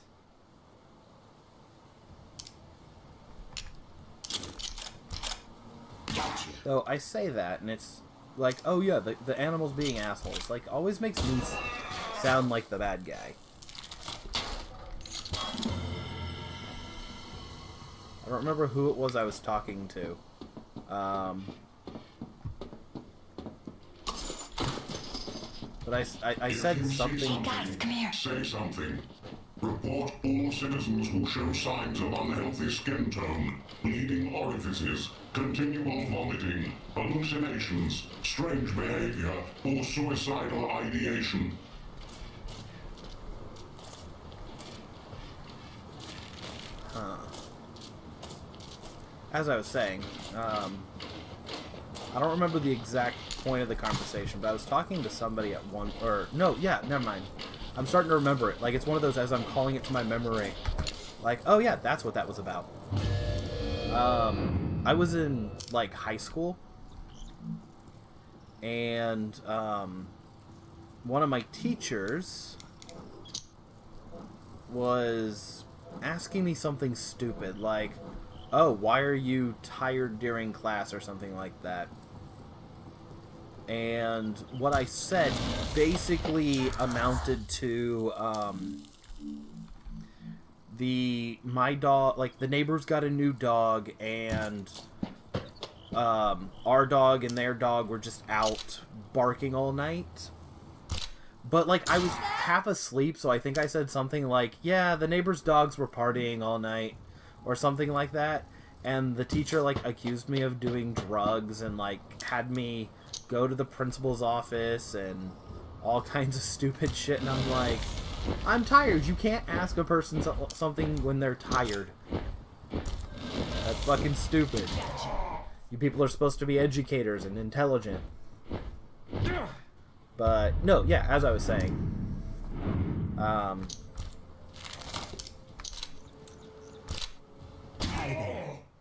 Though I say that, and it's like, oh yeah, the animals being assholes, like, always makes me sound like the bad guy. I don't remember who it was I was talking to. But I said something. Guys, come here. Say something. Report all citizens who show signs of unhealthy skin tone, bleeding orifices, continual vomiting, hallucinations, strange behavior, or suicidal ideation. As I was saying, I don't remember the exact point of the conversation, but I was talking to somebody at one, or, no, yeah, never mind. I'm starting to remember it. Like, it's one of those as I'm calling it to my memory. Like, oh yeah, that's what that was about. I was in, like, high school, and, one of my teachers was asking me something stupid, like, oh, why are you tired during class, or something like that. And what I said basically amounted to, my dog, like, the neighbors got a new dog, and, our dog and their dog were just out barking all night. But, like, I was half asleep, so I think I said something like, yeah, the neighbors' dogs were partying all night, or something like that. And the teacher, like, accused me of doing drugs and, like, had me go to the principal's office and all kinds of stupid shit. And I'm like, I'm tired. You can't ask a person something when they're tired. That's fucking stupid. You people are supposed to be educators and intelligent. But, no, yeah, as I was saying.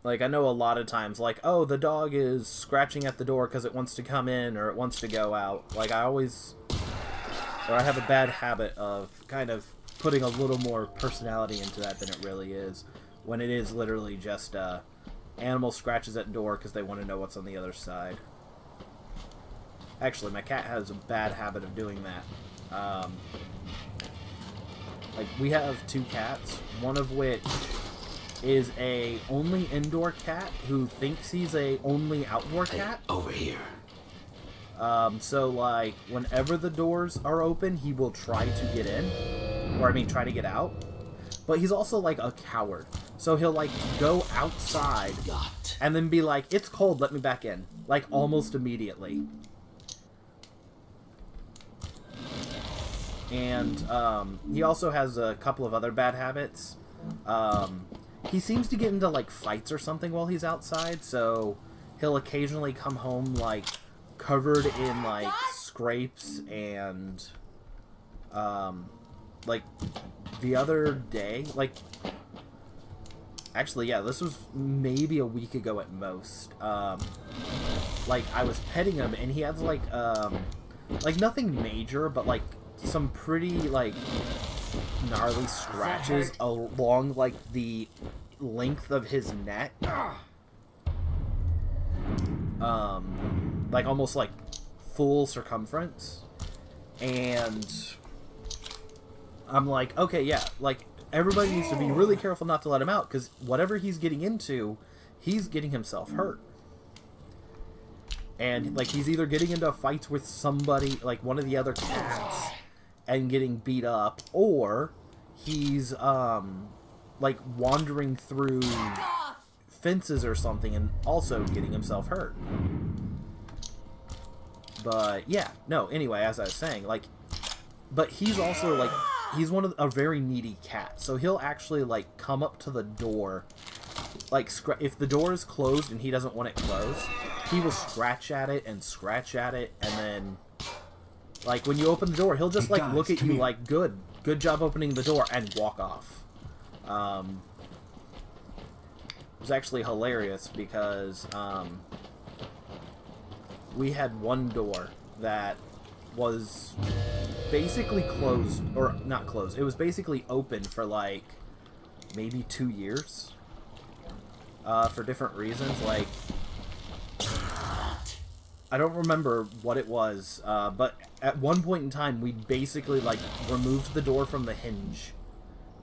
Like, I know a lot of times, like, oh, the dog is scratching at the door because it wants to come in or it wants to go out. Like, I have a bad habit of kind of putting a little more personality into that than it really is, when it is literally just, animal scratches at door because they want to know what's on the other side. Actually, my cat has a bad habit of doing that. Like, we have 2 cats, one of which is a only indoor cat who thinks he's a only outdoor cat. Over here. So, like, whenever the doors are open, he will try to get in. Or, I mean, try to get out. But he's also, like, a coward. So he'll, like, go outside and then be like, it's cold, let me back in. Like, almost immediately. And, he also has a couple of other bad habits. he seems to get into, like, fights or something while he's outside, so he'll occasionally come home, like, covered in, like, scrapes and, like, the other day, like, actually, yeah, this was maybe a week ago at most, like, I was petting him, and he has, like, nothing major, but, like, some pretty, like, gnarly scratches along, like, the length of his neck. Like, almost, like, full circumference. And I'm like, okay, yeah, like, everybody needs to be really careful not to let him out, because whatever he's getting into, he's getting himself hurt. And, like, he's either getting into fights with somebody, like, one of the other cats, and getting beat up, or he's, like, wandering through fences or something and also getting himself hurt. But, yeah, no, anyway, as I was saying, like, but he's also, like, he's a very needy cat, so he'll actually, like, come up to the door, like, if the door is closed and he doesn't want it closed, he will scratch at it, and then, like, when you open the door, he'll just, like, look at you like, good job opening the door, and walk off. It was actually hilarious, because, we had one door that was basically closed, or not closed, it was basically open for, like, maybe 2 years, for different reasons, like, I don't remember what it was, but at one point in time, we basically, like, removed the door from the hinge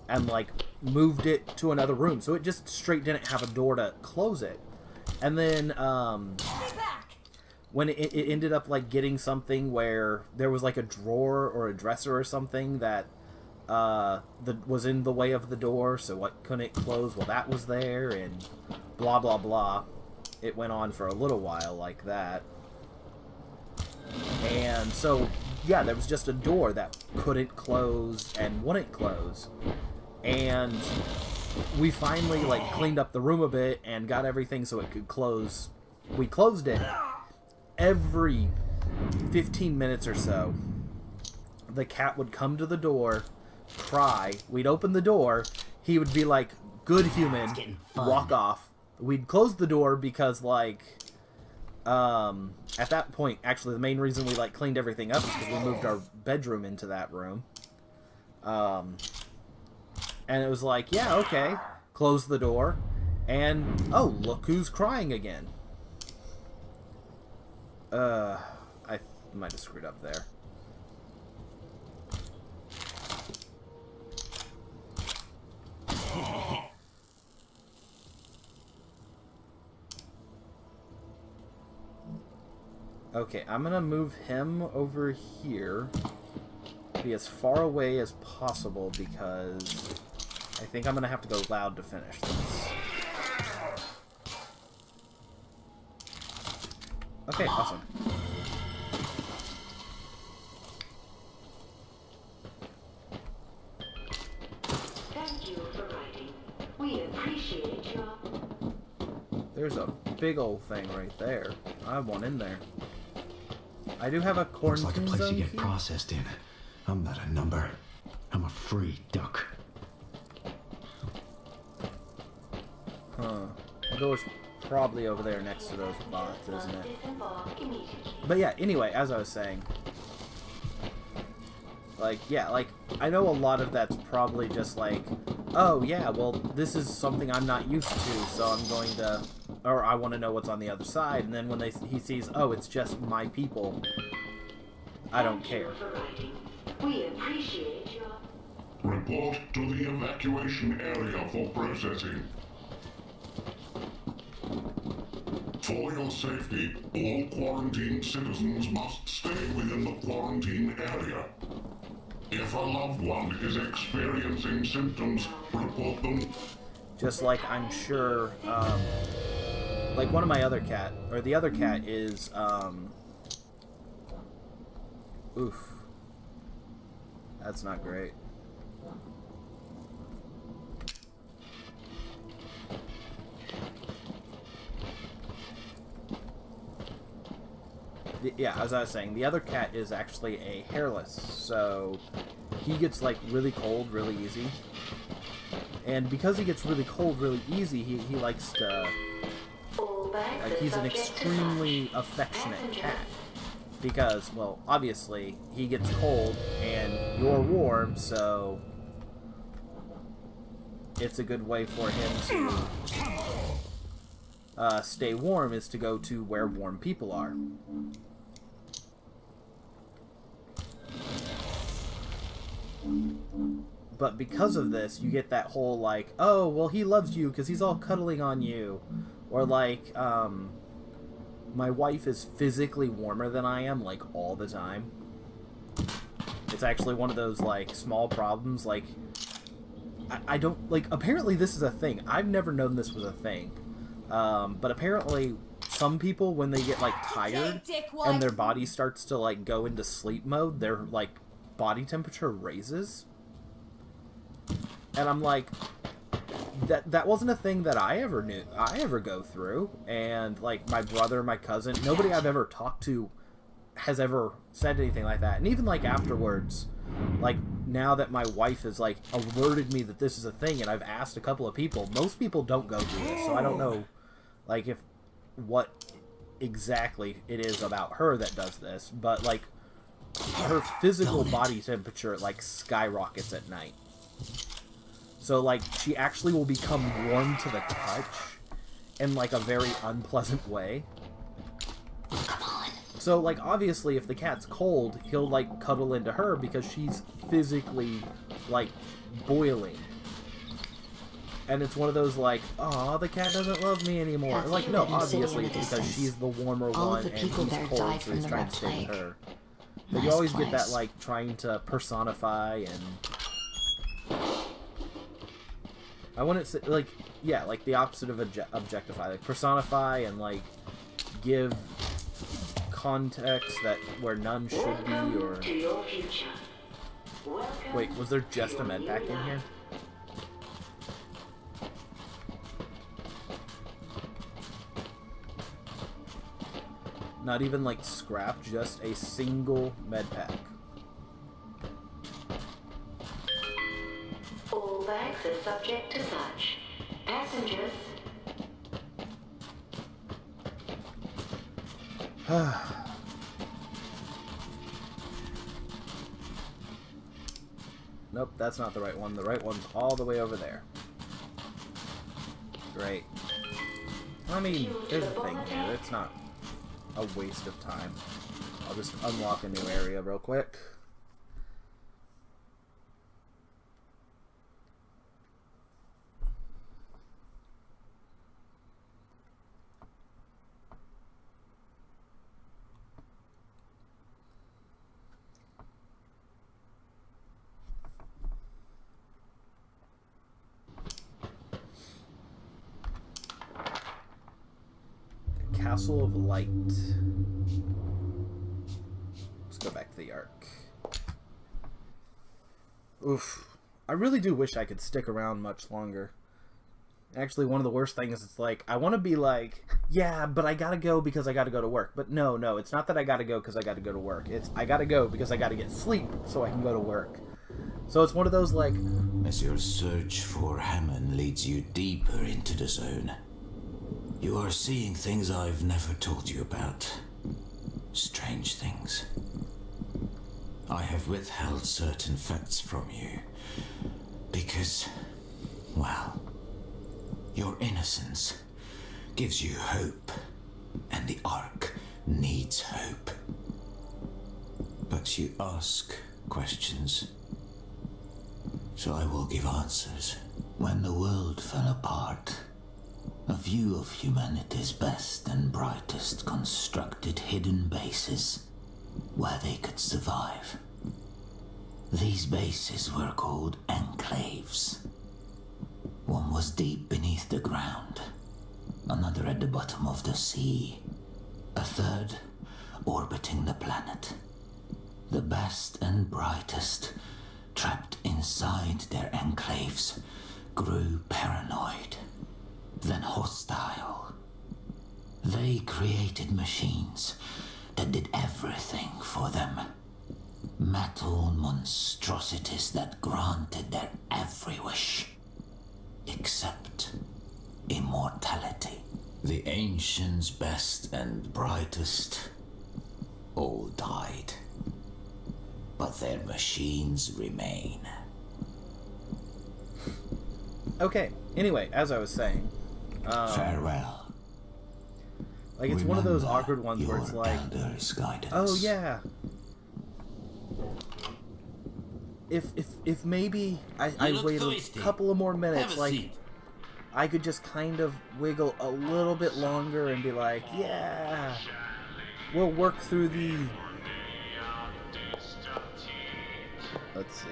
and, like, moved it to another room, so it just straight didn't have a door to close it. And then, when it ended up, like, getting something where there was, like, a drawer or a dresser or something that was in the way of the door, so what couldn't close? Well, that was there, and blah, blah, blah. It went on for a little while like that. And so, yeah, there was just a door that couldn't close and wouldn't close. And we finally, like, cleaned up the room a bit and got everything so it could close. We closed it. Every 15 minutes or so, the cat would come to the door, cry, we'd open the door, he would be like, good human, walk off. We'd close the door because, like, at that point, actually, the main reason we, like, cleaned everything up is because we moved our bedroom into that room. And it was like, yeah, okay, close the door, and, oh, look who's crying again. I might have screwed up there. Okay, I'm gonna move him over here. Be as far away as possible because I think I'm gonna have to go loud to finish this. Okay, awesome. Thank you for writing. We appreciate your... There's a big old thing right there. I want in there. I do have a quarantine zone. Looks like a place to get key. processed in. I'm not a number. I'm a free duck. Huh. The door's probably over there next to those bots, isn't it? But yeah, anyway, as I was saying, like, yeah, like, I know a lot of that's probably just like, oh yeah, well, this is something I'm not used to, so I'm going to, or I want to know what's on the other side, and then when he sees, oh, it's just my people, I don't care. We appreciate your... Report to the evacuation area for processing. For your safety, all quarantined citizens must stay within the quarantine area. If a loved one is experiencing symptoms, report them. Just like I'm sure, like one of my other cat, or the other cat is, oof. That's not great. yeah, as I was saying, the other cat is actually a hairless, so he gets like really cold really easy. And because he gets really cold really easy, he likes to, like, he's an extremely affectionate cat. Because, well, obviously, he gets cold and you're warm, so it's a good way for him to stay warm is to go to where warm people are. But because of this, you get that whole, like, oh, well, he loves you because he's all cuddling on you. Or, like, my wife is physically warmer than I am, like, all the time. It's actually one of those, like, small problems, like, I don't, like, apparently this is a thing. I've never known this was a thing. But apparently some people, when they get, like, tired and their body starts to, like, go into sleep mode, their, like, body temperature raises. And I'm like, that wasn't a thing that I ever go through. And, like, my brother, my cousin, nobody I've ever talked to has ever said anything like that. And even, like, afterwards, like, now that my wife has, like, alerted me that this is a thing, and I've asked a couple of people, most people don't go through this, so I don't know, like, if what exactly it is about her that does this, but, like, her physical body temperature, like, skyrockets at night. So, like, she actually will become warm to the touch in, like, a very unpleasant way. So, like, obviously, if the cat's cold, he'll, like, cuddle into her because she's physically, like, boiling. And it's one of those, like, aw, the cat doesn't love me anymore. Like, no, obviously, it's because she's the warmer one and he's cold, so he's trying to stay with her. But you always get that, like, trying to personify and... I wouldn't say, like, yeah, like, the opposite of objectify. Like, personify and, like, give context that where none should be, or... Wait, was there just a med pack in here? Not even, like, scrap, just a single med pack. All bags are subject to search. Passengers. Nope, that's not the right one. The right one's all the way over there. Great. I mean, there's a thing here. It's not a waste of time. I'll just unlock a new area real quick. Castle of Light. Let's go back to the Ark. Oof. I really do wish I could stick around much longer. Actually, one of the worst things is, like, I want to be like, yeah, but I gotta go because I gotta go to work. But no, it's not that I gotta go because I gotta go to work. It's I gotta go because I gotta get sleep so I can go to work. So it's one of those, like... As your search for Hammond leads you deeper into the zone, you are seeing things I've never told you about. Strange things. I have withheld certain facts from you because, well, your innocence gives you hope, and the Ark needs hope. But you ask questions, so I will give answers. When the world fell apart, a view of humanity's best and brightest constructed hidden bases where they could survive. These bases were called enclaves. One was deep beneath the ground, another at the bottom of the sea, a third orbiting the planet. The best and brightest, trapped inside their enclaves, grew paranoid, then hostile. They created machines that did everything for them. Metal monstrosities that granted their every wish, except immortality. The ancients' best and brightest all died, but their machines remain. Okay, anyway, as I was saying, farewell. Like, it's one of those awkward ones where it's like, oh yeah, if maybe I wait a couple of more minutes, like, I could just kind of wiggle a little bit longer and be like, yeah, we'll work through the... Let's see.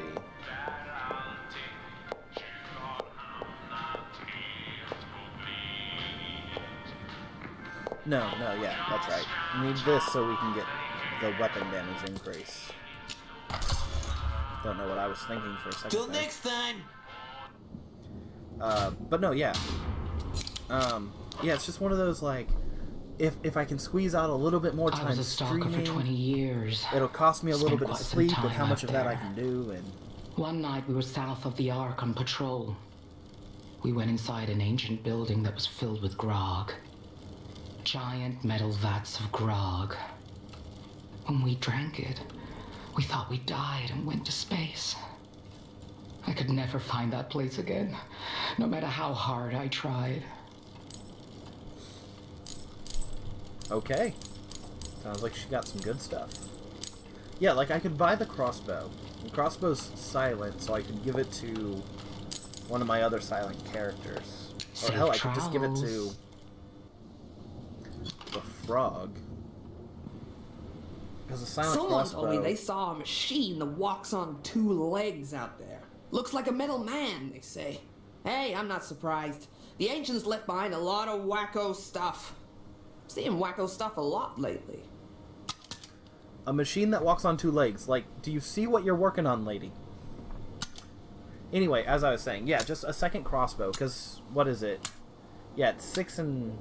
No, yeah, that's right. We need this so we can get the weapon damage increase. Don't know what I was thinking for a second. Till next time! But no, yeah. Yeah, it's just one of those, like, if I can squeeze out a little bit more time streaming, for 20 years. It'll cost me a little bit of sleep, but how much of that I can do, and... One night we were south of the Ark on patrol. We went inside an ancient building that was filled with grog. Giant metal vats of grog. When we drank it, we thought we died and went to space. I could never find that place again, no matter how hard I tried. Okay. Sounds like she got some good stuff. Yeah, like, I could buy the crossbow. The crossbow's silent, so I could give it to one of my other silent characters. Or hell, I could just give it to the frog. Because a silent Someone crossbow... told me they saw a machine that walks on 2 legs out there. Looks like a metal man, they say. Hey, I'm not surprised. The ancients left behind a lot of wacko stuff. Seeing wacko stuff a lot lately. A machine that walks on 2 legs. Like, do you see what you're working on, lady? Anyway, as I was saying, yeah, just a second crossbow, because, what is it? Yeah, it's 6 and...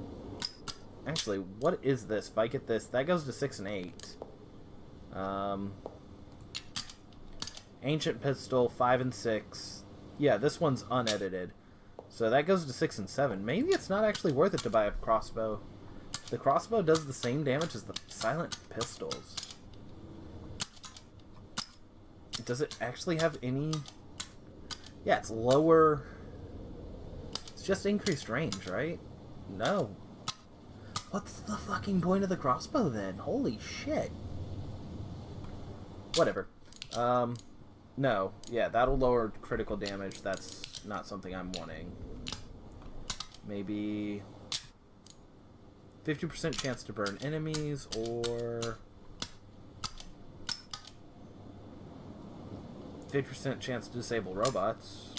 Actually, what is this? If I get this, that goes to 6 and 8. Ancient pistol, 5 and 6. Yeah, this one's unedited. So that goes to 6 and 7. Maybe it's not actually worth it to buy a crossbow. The crossbow does the same damage as the silent pistols. Does it actually have any... Yeah, it's lower... It's just increased range, right? No. What's the fucking point of the crossbow, then? Holy shit. Whatever. No. Yeah, that'll lower critical damage. That's not something I'm wanting. Maybe... 50% chance to burn enemies, or... 50% chance to disable robots.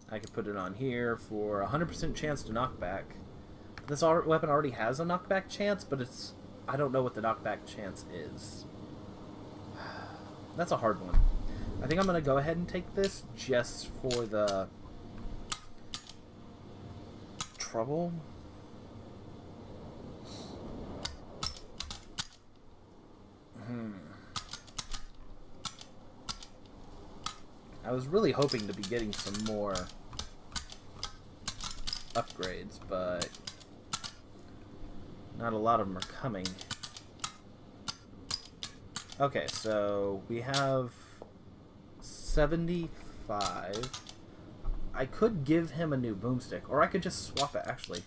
I could put it on here for 100% chance to knockback. This weapon already has a knockback chance, but it's... I don't know what the knockback chance is. That's a hard one. I think I'm going to go ahead and take this just for the... trouble. I was really hoping to be getting some more upgrades, but not a lot of them are coming. Okay, so we have 75. I could give him a new boomstick, or I could just swap it, actually.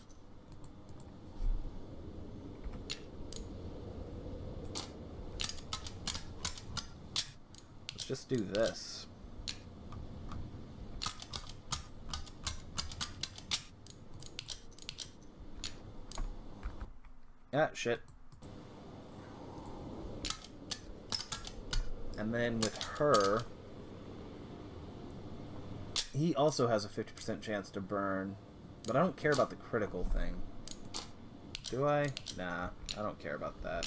Let's just do this. Ah, shit. And then with her, he also has a 50% chance to burn, but I don't care about the critical thing. Do I? Nah, I don't care about that.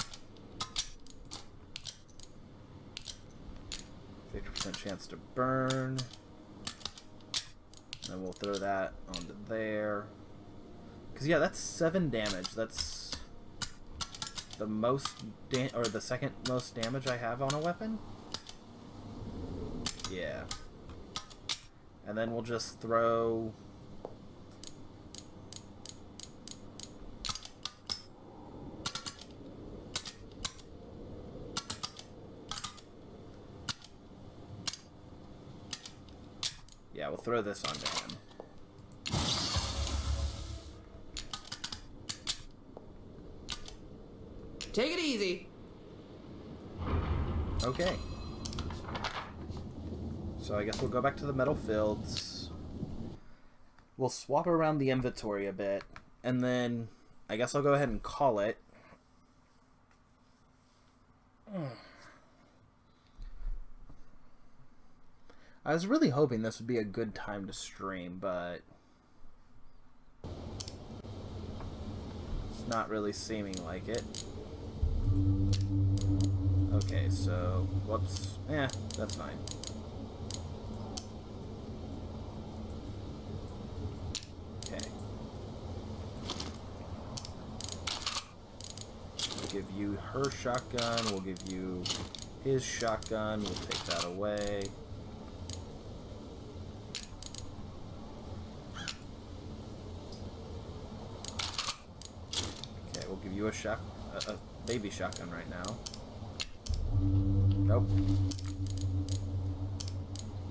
50% chance to burn. And we'll throw that onto there. Because, yeah, that's 7 damage. That's the most or the second most damage I have on a weapon. Yeah. And then we'll just throw... Yeah, we'll throw this onto him. Take it easy. Okay. So I guess we'll go back to the metal fields. We'll swap around the inventory a bit, and then I guess I'll go ahead and call it. I was really hoping this would be a good time to stream, but it's not really seeming like it. Okay, so, whoops. That's fine. Okay. We'll give you her shotgun, we'll give you his shotgun, we'll take that away. Okay, we'll give you a baby shotgun right now. Nope.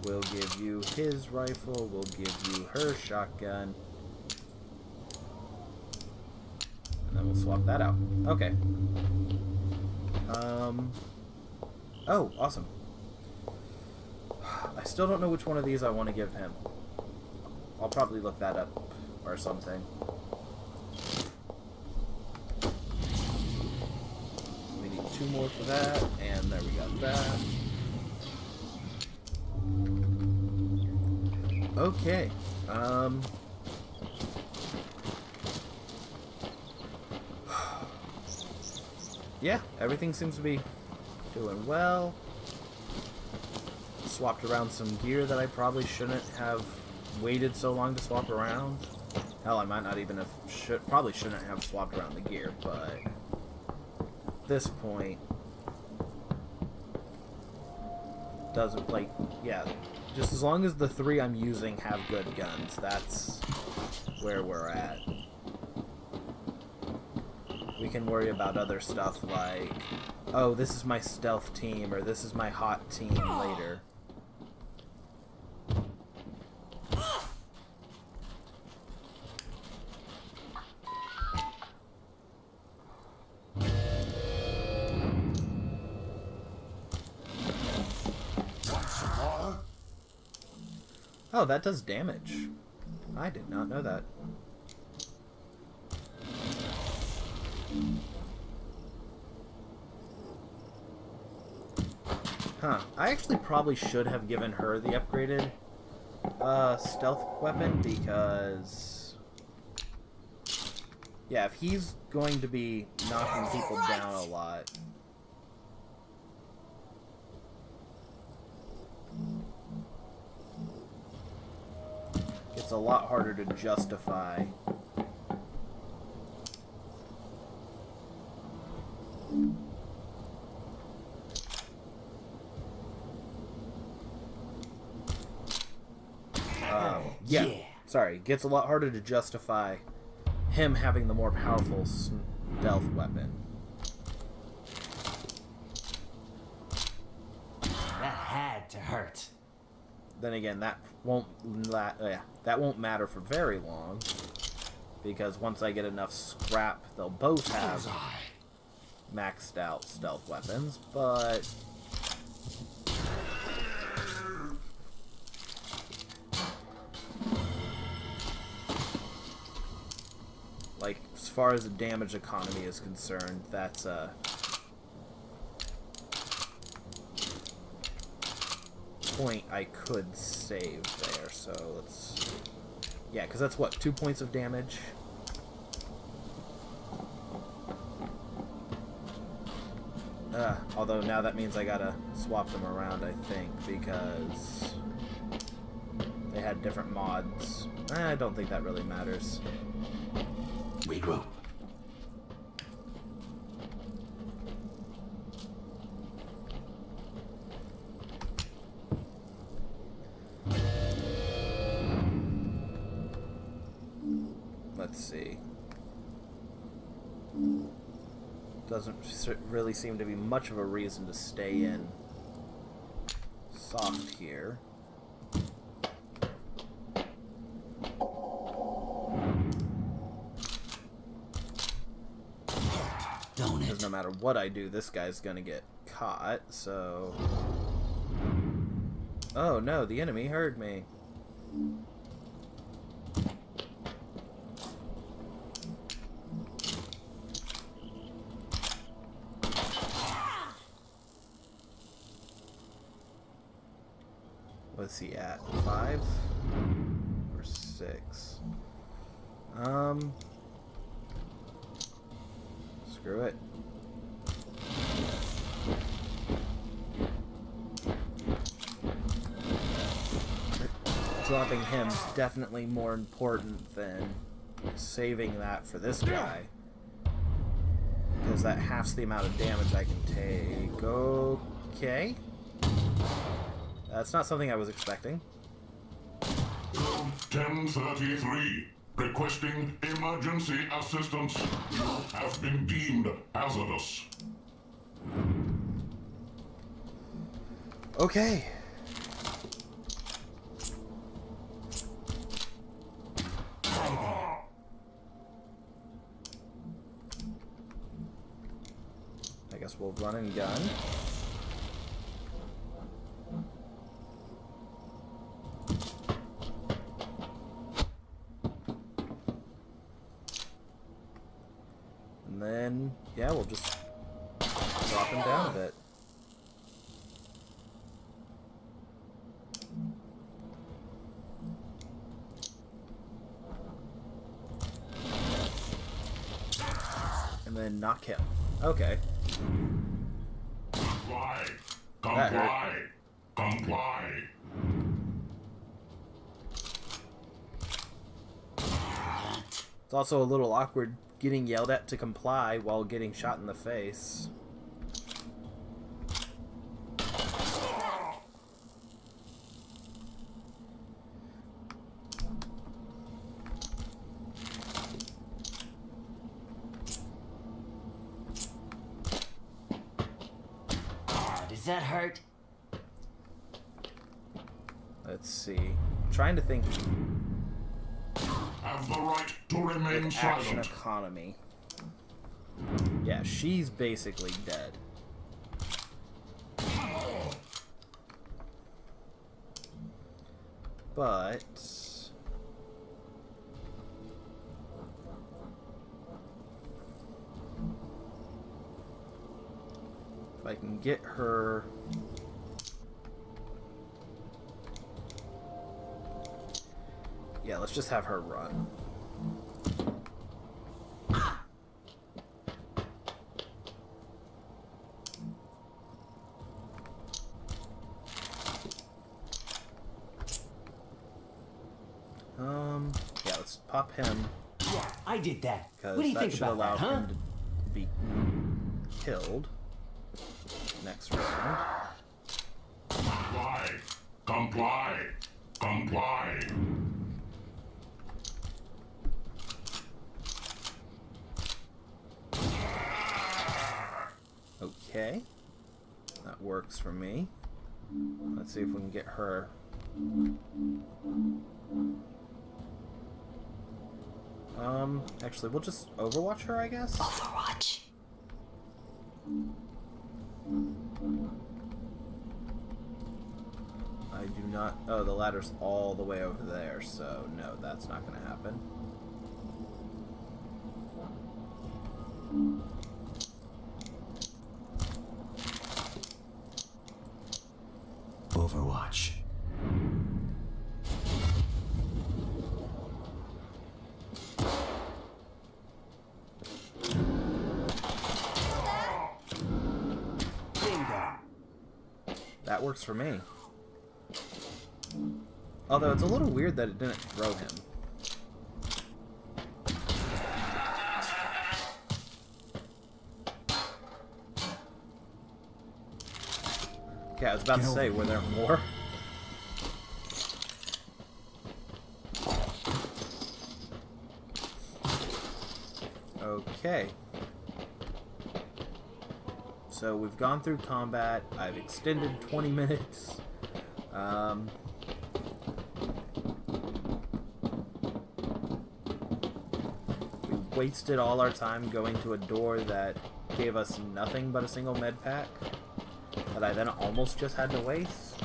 We'll give you his rifle. We'll give you her shotgun. And then we'll swap that out. Okay. Oh, awesome. I still don't know which one of these I want to give him. I'll probably look that up or something. Two more for that, and there we got that. Okay. Yeah, everything seems to be doing well. Swapped around some gear that I probably shouldn't have waited so long to swap around. Hell, I might not even have probably shouldn't have swapped around the gear, but this point doesn't, like, yeah, just as long as the three I'm using have good guns, that's where we're at. We can worry about other stuff like, oh, this is my stealth team or this is my hot team later. Oh, that does damage. I did not know that. Huh. I actually probably should have given her the upgraded stealth weapon because... yeah, if he's going to be knocking people down a lot... it's a lot harder to justify. Yeah. Sorry, gets a lot harder to justify him having the more powerful stealth weapon. That had to hurt. Then again, that won't matter for very long, because once I get enough scrap, they'll both have maxed out stealth weapons, but like, as far as the damage economy is concerned, that's a point I could save there. So let's, yeah, because that's what, 2 points of damage. Although now that means I gotta swap them around, I think, because they had different mods. I don't think that really matters. Regroup. Doesn't really seem to be much of a reason to stay in soft here. Because no matter what I do, this guy's gonna get caught, so... Oh no, the enemy heard me. What's he at? 5 or 6? Screw it. Dropping him's definitely more important than saving that for this guy. Because that halves the amount of damage I can take. Okay. That's not something I was expecting. 1033. Requesting emergency assistance. Have been deemed hazardous. Okay. I guess we'll run and gun. And then, yeah, we'll just drop him down a bit. And then knock him. Okay. Comply. Comply. Comply. It's also a little awkward getting yelled at to comply while getting shot in the face. Does that hurt? Let's see. I'm trying to think. Have the right to remain With action silent. economy. Yeah, she's basically dead. But if I can get her. Yeah, let's just have her run. Yeah, let's pop him. Yeah, I did that. Because What do you that think should about allow that, huh? him to be killed next round. Comply. Comply. Comply. Okay. That works for me. Let's see if we can get her. Actually, we'll just overwatch her, I guess? Overwatch. I do not... Oh, the ladder's all the way over there, so no, that's not going to happen. Overwatch. That works for me. Although it's a little weird that it didn't throw him. Okay, I was about to say, were there more? Okay. So we've gone through combat. I've extended 20 minutes. We wasted all our time going to a door that gave us nothing but a single med pack that I then almost just had to waste.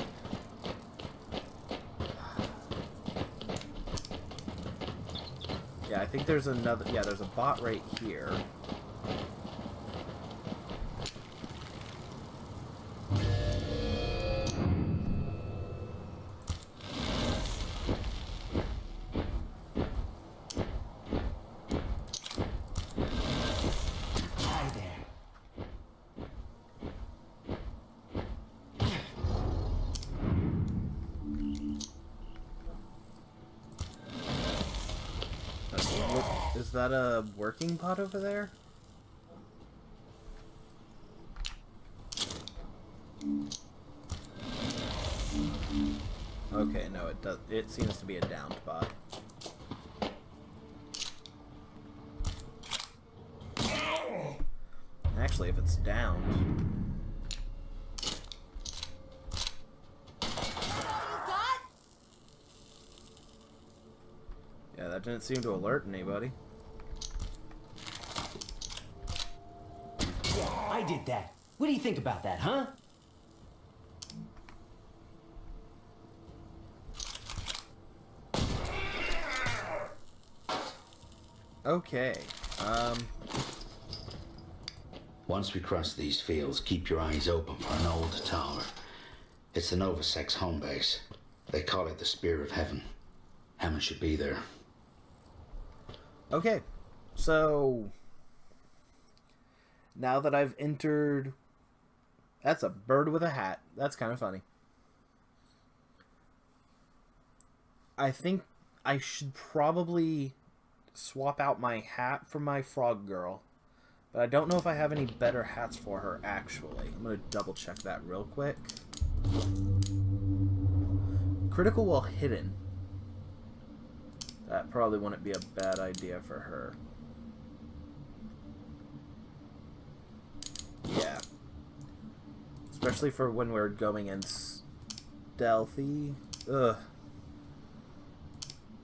Yeah, I think there's another... Yeah, there's a bot right here. Is that a working pod over there? Okay, no, it does. It seems to be a downed pod. Actually, if it's downed. Yeah, that didn't seem to alert anybody. I did that. What do you think about that, huh? Okay. Once we cross these fields, keep your eyes open for an old tower. It's the Novasec's home base. They call it the Spear of Heaven. Hammond should be there. Okay. So now that I've entered... That's a bird with a hat. That's kind of funny. I think I should probably swap out my hat for my frog girl. But I don't know if I have any better hats for her, actually. I'm going to double check that real quick. Critical while hidden. That probably wouldn't be a bad idea for her. Yeah. Especially for when we're going in stealthy. Ugh.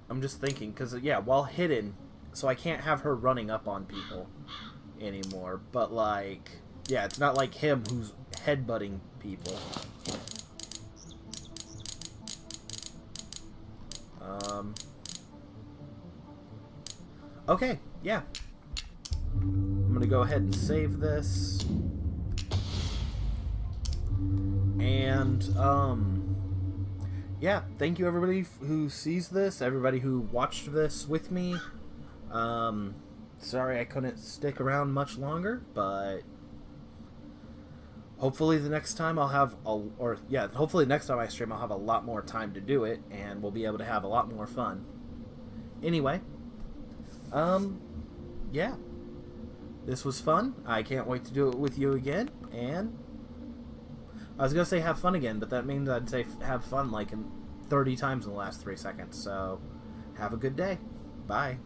I'm just thinking, because, yeah, while hidden, so I can't have her running up on people anymore. But, like, yeah, it's not like him who's headbutting people. Okay, yeah. I'm gonna go ahead and save this. And, yeah, thank you everybody who sees this, everybody who watched this with me. Sorry I couldn't stick around much longer, but hopefully the next time I'll have, hopefully next time I stream I'll have a lot more time to do it, and we'll be able to have a lot more fun. Anyway, yeah. This was fun. I can't wait to do it with you again, and I was going to say have fun again, but that means I'd say have fun like in 30 times in the last 3 seconds, so have a good day. Bye.